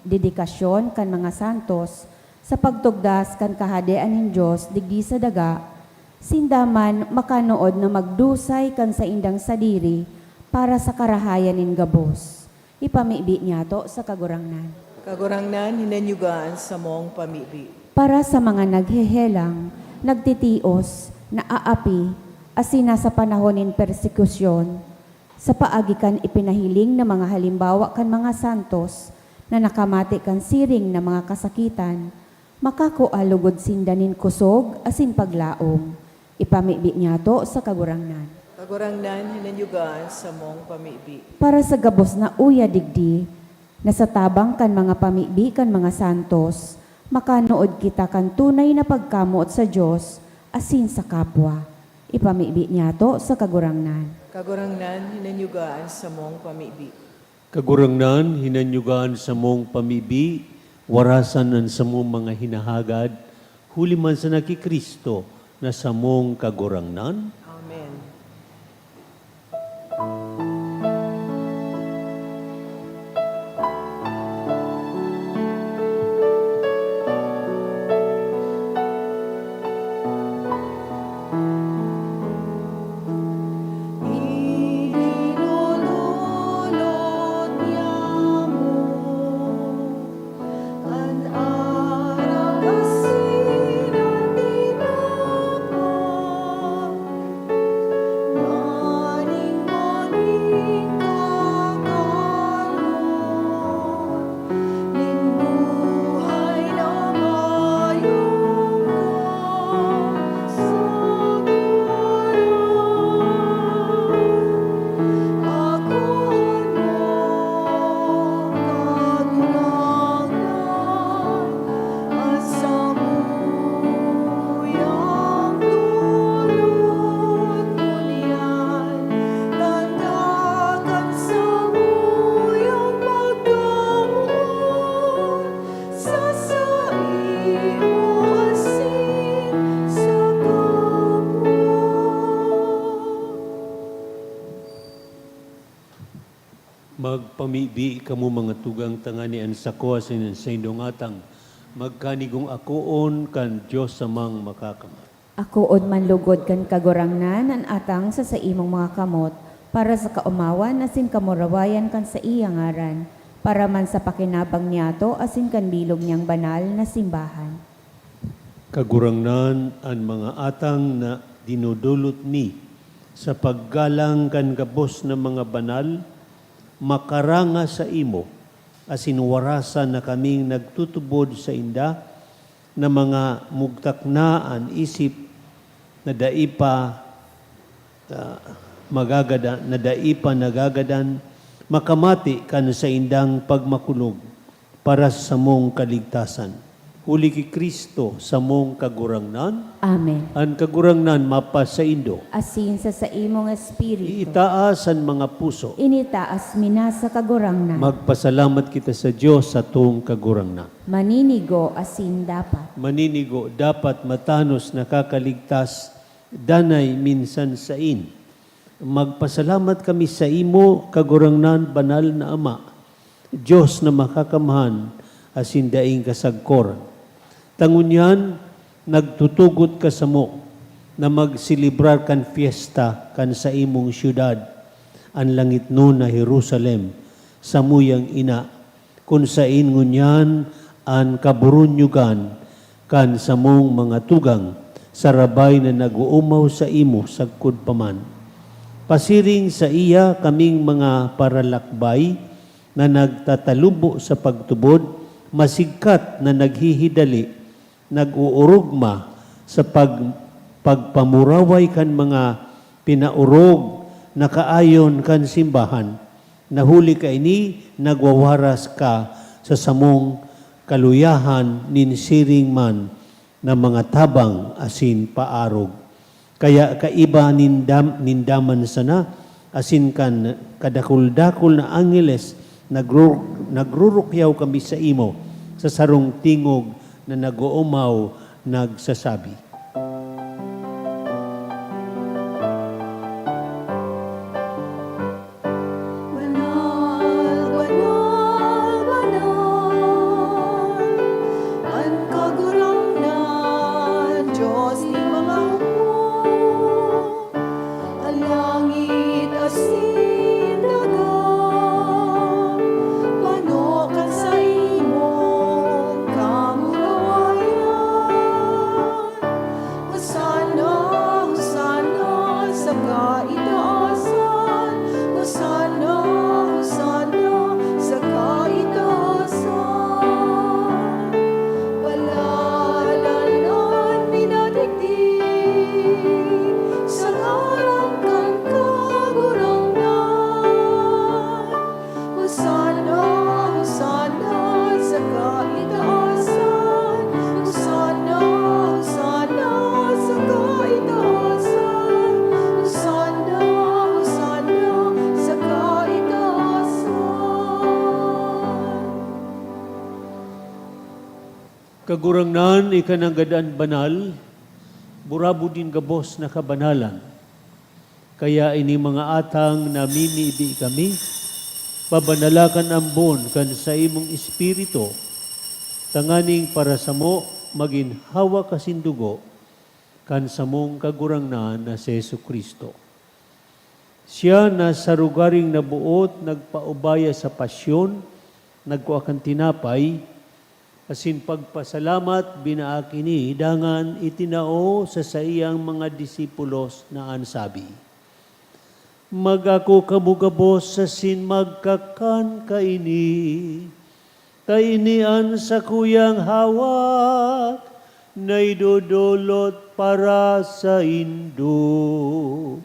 dedikasyon kan mga santos sa pagtugdas kan kahadean ng Diyos digdi sa daga, sindaman makanood na magdusay kan sa indang sadiri para sa karahayan nin gabos. Ipamibi niya to sa kagurangnan. Kagurangnan, hinanyugaan sa mong pamibi. Para sa mga naghehelang, nagtitios, naaapi, asin na sa panahon nin persekusyon, Sa paagi kan ipinahiling na mga halimbawa kan mga santos na nakamati kan siring na mga kasakitan, makakoalugod sindanin kusog asin paglaom. Ipamibi niya to sa kagurangnan. Kagurangnan hinanyugan sa mong pamibi. Para sa gabos na uya digdi, na sa tabang kan mga pamibi kan mga santos, makanood kita kan tunay na pagkamuot sa Diyos asin sa kapwa. Ipamibi niya to sa kagurangnan. Kagurangnan hinanyugan sa mong pamibi. Kagurangnan, hinanyugan sa mong pamibi, warasan ang sa mong mga hinahagad, huli man sa nakikristo na sa mong kagurangnan. Amen. Ilinululot niya mo ang araw asin ang tinapay. Maning-maning kagalon, linbuhay na mayong sa Akon mo kagulangan, asa muyang dulot ngunyan, tandakan sa muyang pagkamuot, sa imo asin sa kapwa. Magpamibi kamo mga tugang tangani ang sako sa indongatang, magkanigong akoon kan Diyos samang makakamat. Akoon man lugod kan kagurangnan an atang sa imong mga kamot, para sa kaumawan asin kamurawayan kan sa iyang ngaran, para man sa pakinabang niyato asin kan bilog niyang banal na simbahan. Kagurangnan ang mga atang na dinudulot mi sa paggalang kan gabos na mga banal, makaranga sa imo, asin warasan na kaming nagtutubod sa inda na mga mugtaknaan isip na daipa nagagadan, makamati kan sa indang pagmakulog para sa mong kaligtasan. Uli ki Kristo sa mong kagurangnan, Amen. ang kagurangnan mapasaindo. Asin sa imong espiritu, Itaas ang mga puso. initaas mina sa kagurangnan. Magpasalamat kita sa Diyos sa tuong kagurangnan. Maninigo asin dapat. Maninigo, dapat matanos nakakaligtas, danay minsan sain. Magpasalamat kami sa imo, kagurangnan, banal na Ama, Diyos na makakamahan, asin daing kasagkoran. Tangunyan, nagtutugot ka sa mo, na magsilibrar kan fiesta kan sa imong syudad, ang langit no na Jerusalem, sa muyang ina, kung sa ingunyan, ang kaburunyugan, kan sa mong mga tugang, sarabay na naguumaw sa imo, sagkod paman. Pasiring sa iya kaming mga paralakbay, na nagtatalubo sa pagtubod, masigkat na naghihidali, nag-uurugma sa pagpamuraway kan mga pinaurog na kaayon kan simbahan. Nahuli ka ini, nagwawaras ka sa samong kaluyahan nin siring man na mga tabang asin paarog. Kaya kaiba nindaman sana asin kan kadakul-dakul na angeles nagrurukyaw kami sa imo sa sarong tingog na nag-uumaw nagsasabi. Banal, banal, banal, ang kagurangnan, Diyos ni mga hukbo, ang langit asin dagat, panokan sa imong kamurawayan, Kagurangnan ikananggadaan banal, burabo din gabos na kabanalan. Kaya ini mga atang namimibi kami, pabanalakan ambon kan sa imong espiritu, tanganing para sa mo maging hawa kasindugo, kan sa mong kagurangnan na si Yesu Kristo. Siya na sa rugaring nabuot, nagpaubaya sa pasyon, nagkuakan tinapay, asin pagpasalamat binaakini, dangan itinao sa saiyang mga disipulos na ansabi. Magako kamugabos sa sin magkakan kaini, kainian sa kuyang hawak, na idodolot para sa indo.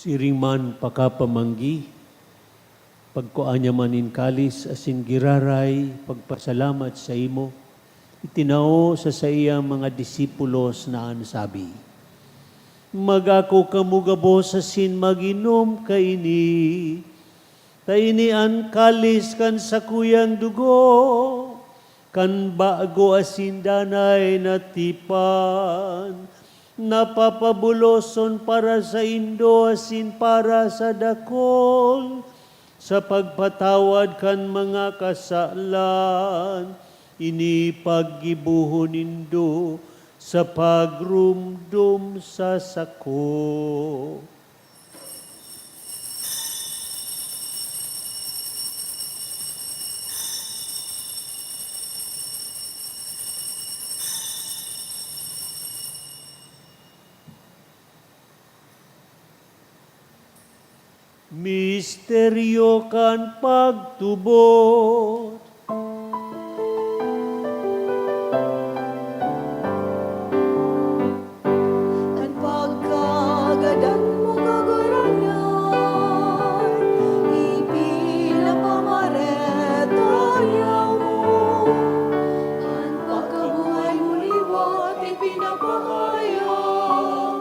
Siring man pakapamanggi, pagkuanya manin kalis asin giraray, pagpasalamat sa imo, itinao sa iyang mga disipulos na ansabi. Magako kamugabos asin maginom kaini, tainian kalis kan sa kuyang dugo, kan bago asin danay natipan, napapabuloson para sa indo asin para sa dakol, sa pagpatawad kan mga kasalan, ini paggibuhon nindo sa pagrumdum sa sako. Misteryo kan pagtubot, At pagkagadan mo kaguranan, ipinapamaretayaw mo. At pagkabuhay mo liwat, ipinapahayag,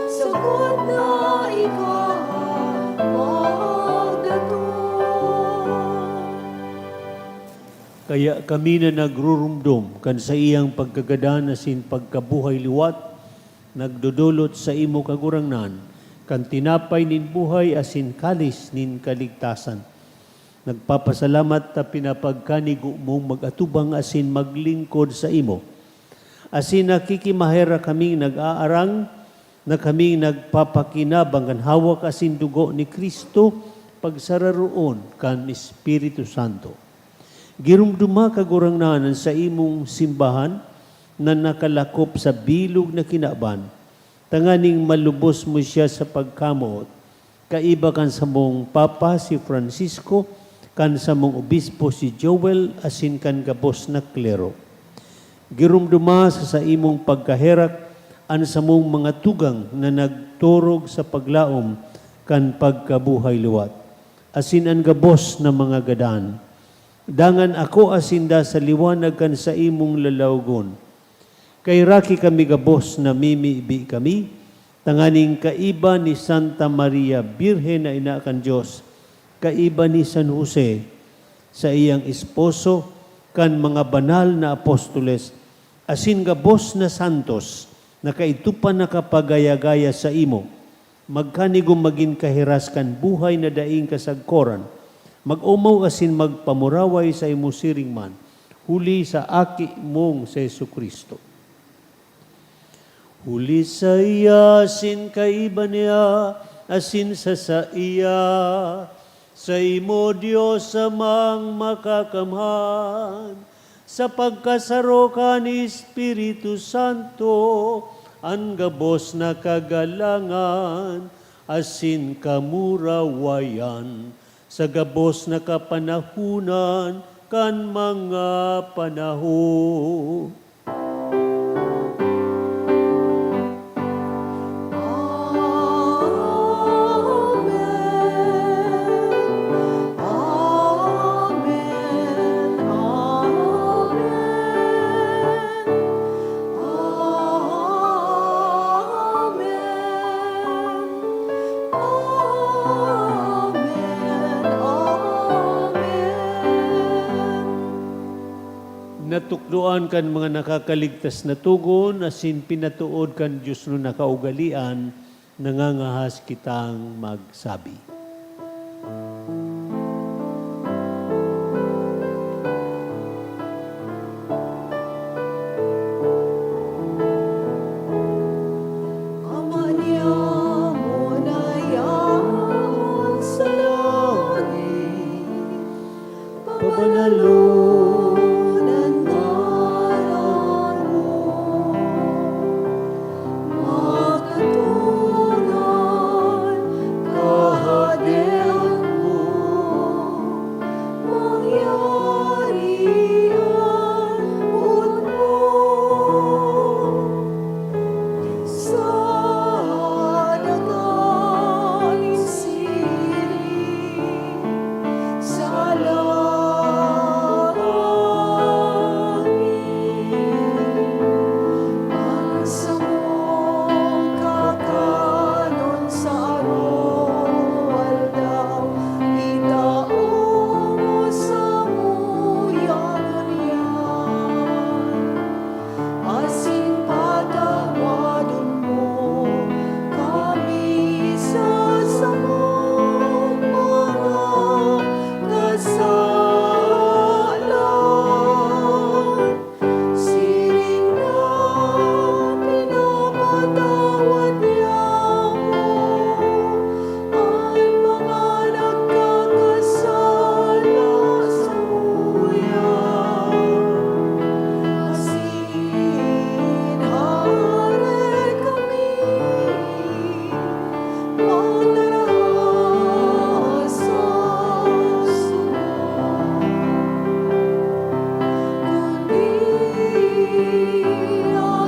sagot na ikaw magdato. Kaya kami na nagrurumdum kan sa iyang pagkagadan asin pagkabuhay liwat, nagdudulot sa imo kagurangnan, kan tinapay nin buhay asin kalis nin kaligtasan. Nagpapasalamat ta pinapagkanigo mong magatubang asin maglingkod sa imo. Asin nakikimahera kaming nag-aarang, na kaming nagpapakinabang kan hawak asin dugo ni Kristo, pagsararoon kan Espiritu Santo. Girumduma kagurangnanan sa imong simbahan na nakalakop sa bilog na kinaban, tanganing malubos mo siya sa pagkamoot, kaiba kan sa mong Papa si Francisco, kan sa mong Obispo si Joel, asin kan gabos na klero. Girumduma sa imong pagkaherak, an sa mong mga tugang na nagturog sa paglaom, kan pagkabuhay luwat, asin ang gabos na mga gadan. Dangan ako asinda sa liwanag kan sa imong lalawgon. Kay raki kami gabos na mimibi kami, tanganing kaiba ni Santa Maria, Birhen na ina kan Diyos, kaiba ni San Jose, sa iyang esposo, kan mga banal na apostoles, asin gabos na santos, na kaitupan na kapagaya-gaya sa imo, magkanigong maging kahiras kan buhay na daing kasagkoran, mag-umaw asin magpamuraway sa imo siring man, huli sa aki mong sa Yesu Kristo. Huli sa iya, asin kaiba niya, asin sa iya, sa imo Diyos amang makakamhan, sa pagkasaro ka ni Espiritu Santo, ang gabos na kagalangan, asin kamurawayan, sa gabos na kapanahunan, kan mga panahon. Amen. Amen. Amen. Luan kan mga nakakaligtas na tugon, asin pinatuod kan Diyos no nakaugalian, nangangahas kitang magsabi. Ama niya mo na yaon sa langit, pabanalunan ngalan mo, makatungan kaharian mo, mangyari ang mo. Sa nagaling siring sa langit, ang samong kakanon sa arowal daw, itaong mo sa muyangon yan. Asin patawadon mo kami sa samong mga kasalan. Siring na pinapatawad niya mo ang mga nagkakasala sa muyan. Asin hare kami, magdarahas sa sunod. Kundi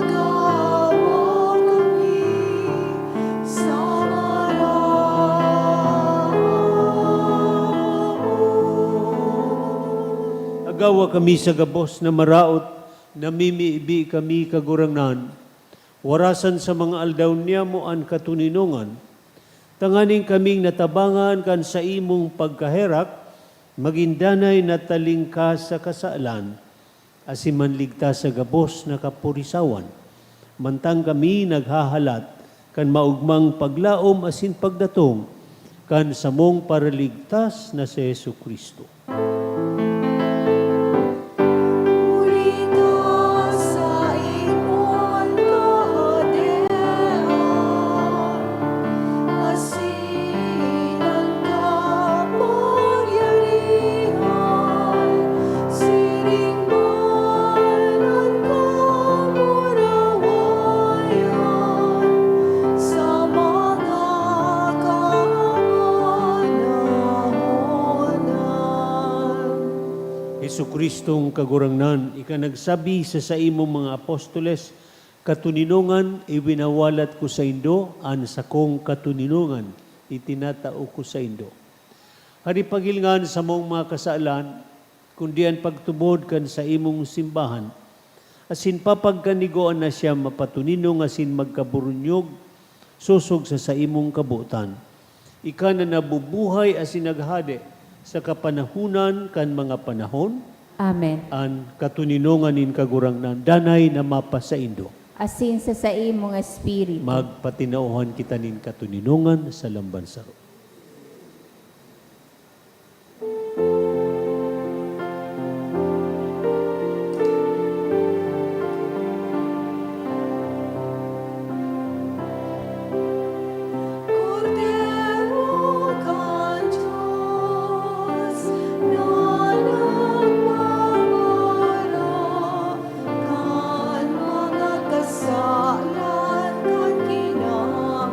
agawa kami sa maraon. Agawa kami sa gabos na maraot, namimiibi kami kagurangnan, warasan sa mga aldaw niya mo an katuninungan, tanganing kaming natabangan kan sa imong pagkaherak, magindanay na talingka sa kasaalan, asiman ligtas sa gabos na kapurisawan, mantang kami naghahalat, kan maugmang paglaom asin pagdatong, kan samong paraligtas na si Yesu Kristo. Muli ka sa imong kahadean, asin ang kapangyarihan, siring man ang kamurawayan, sa mga kaanganahonan. Hesu Kristong kagurangnan, ikanagsabi sa imong mga apostoles, katuninungan iwinawalat ko sa indo, an sakong katuninungan itinatao ko sa indo. Hari pagilngan sa mong mga kasaalan, kundi ang pagtubod kan sa imong simbahan, asin papagkanigoan na siya mapatuninong asin magkaburunyog, susog sa imong kabutan. Ika na nabubuhay asin naghade sa kapanahunan kan mga panahon, Amen. an katuninungan in kagurangnan, danay na mapa sa indo. Asin sa imong espiritu. Magpatinauhan kita nin katuninungan sa lambansaro. Cordero kan Diyos na nagmamara, kan mga kasalan kan kinaban.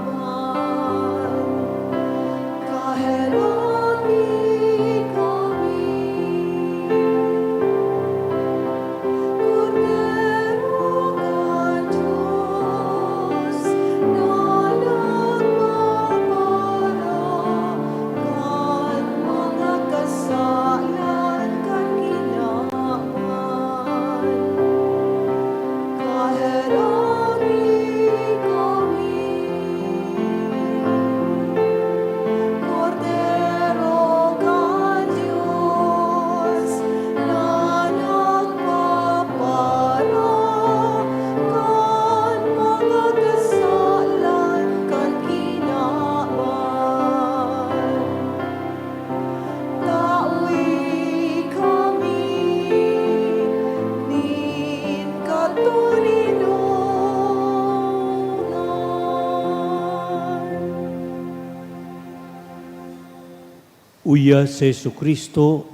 Uya sa Yesu Kristo,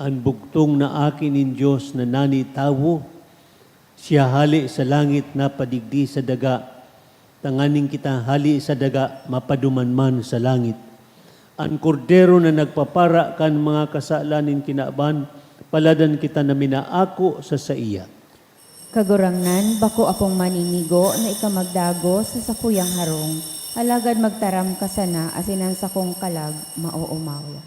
ang bugtong na akin in Diyos na nanitawo, siya hali sa langit na padigdi sa daga, tanganing kita hali sa daga, mapadumanman sa langit. Ang kordero na nagpapara kan mga kasalanin kinaban, paladan kita na minaako sa iya. Kagurangnan, bako akong maninigo na ikamagdago sa sakuyang harong. Alagad magtaram ka sana, asinan sa kong kalag, mauumawan.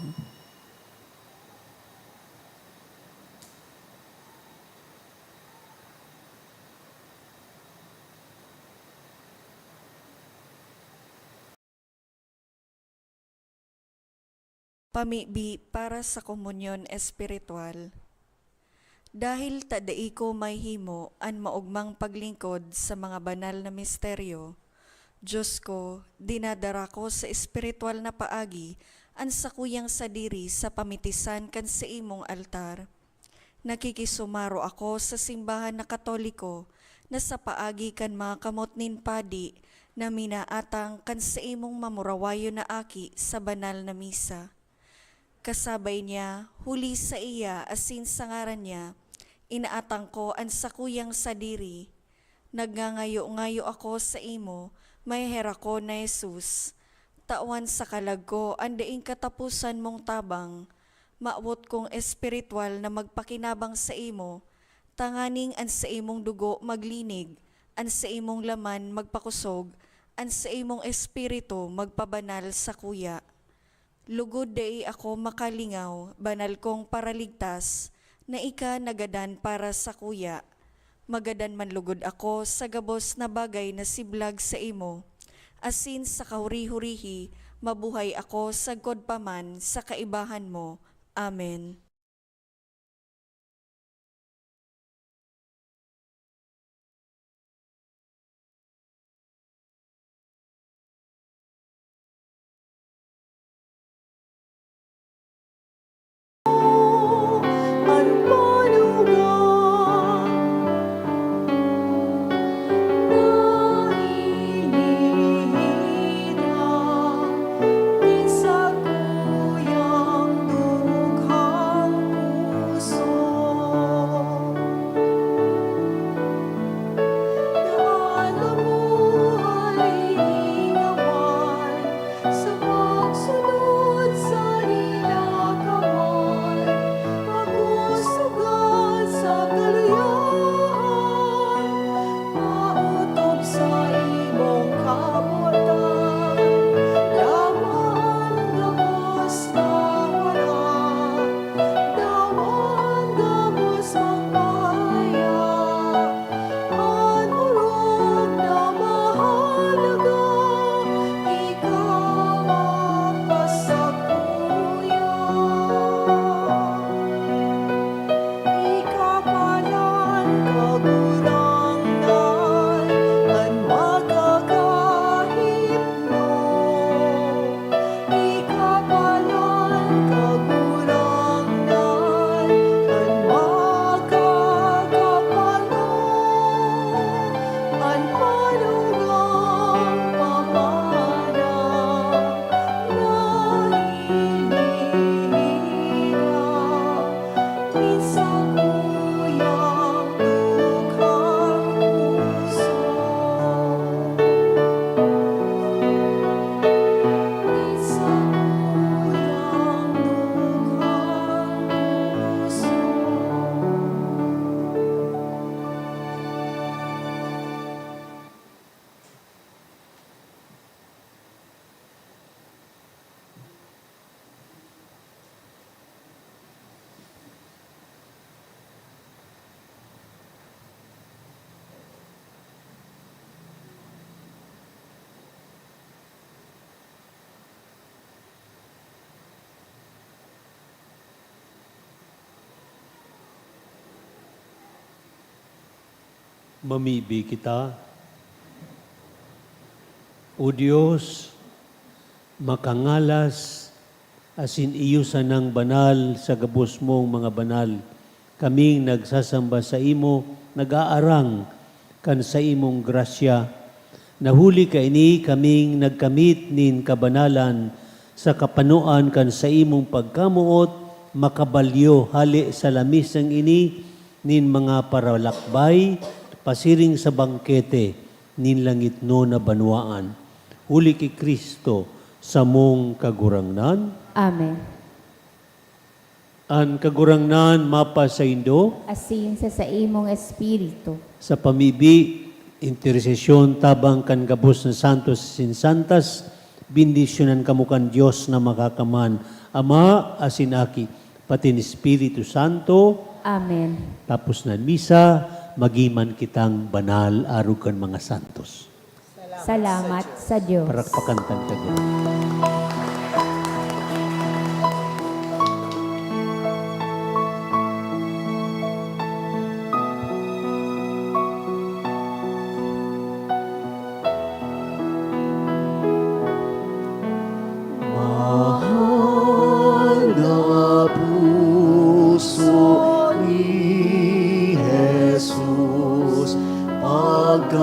Pamibi para sa komunyon espiritual. Dahil tadai ko may himo an maugmang paglingkod sa mga banal na misteryo, Diyos ko, dinadara ko sa espiritual na paagi an sakuyang sadiri sa pamitisan kan sa imong altar. Nakikisumaro ako sa simbahan na Katoliko na sa paagi kan mga kamot nin padi na minaatang kan sa imong mamurawayo na aki sa banal na misa. Kasabay niya, huli sa iya asin sa ngaran niya, inaatang ko ang sakuyang sadiri. Nagngangayo-ngayo ako sa imo, may hera ko na Jesus. Tawan sa kalag ko, andaing katapusan mong tabang. Maawot kong espiritual na magpakinabang sa imo, tanganing an sa imong dugo maglinig, an sa imong laman magpakusog, an sa imong espiritu magpabanal sa kuya. Lugod dai ako makalingaw, banal kong paraligtas, na ika nagadan para sa kuya. Magadan man lugod ako sa gabos na bagay na siblag sa imo. Asin sa kahuri-hurihi, mabuhay ako sa godpaman sa kaibahan mo. Amen. Ang panugang nainihirang sa kuyang dukhang puso. Daan mabuhay lingawan sa pagsunod sa nilakawan. Magusugan sa kaluyahan, mautob sa imong kabutan. Daman gabos na wala, daman gabos magpahaya. Ang urong na mahalaga, ikaw ang kasakuyan. Ikapalan kagurangan, ang magkakahipno. Ikapalan kagurangan, ang magkakapano. Ang panugang pamana, nahinihirang isang kuyang dukhang puso. Isang kuyang dukhang puso. Mamibi kita. O Diyos, makangalas, asin iyo sanang banal sa gabos mong mga banal. Kaming nagsasamba sa imo, nag-aarang kan sa imong grasya. Nahuli ka ini kaming nagkamit nin kabanalan sa kapanuan kan sa imong pagkamuot, makabalyo hali sa lamis ng ini, nin mga paralakbay, pasiring sa bangkete, nin langit no na banwaan. Huli ki Kristo sa mong kagurangnan. Amen. Ang kagurangnan mapa sa Indo, Asin sa imong espiritu. sa pamibi, intersesyon tabang kan gabos ng santos sin santas, bindisyonan kamo kan Dios na makakaman, Ama asin aki, pati ni Espiritu Santo, Amen. tapos na misa, magiman kitang banal arugan mga santos. Salamat sa Diyos. Para pakantan ka dyan. Mahal na puso ni Jesus, pagkamuot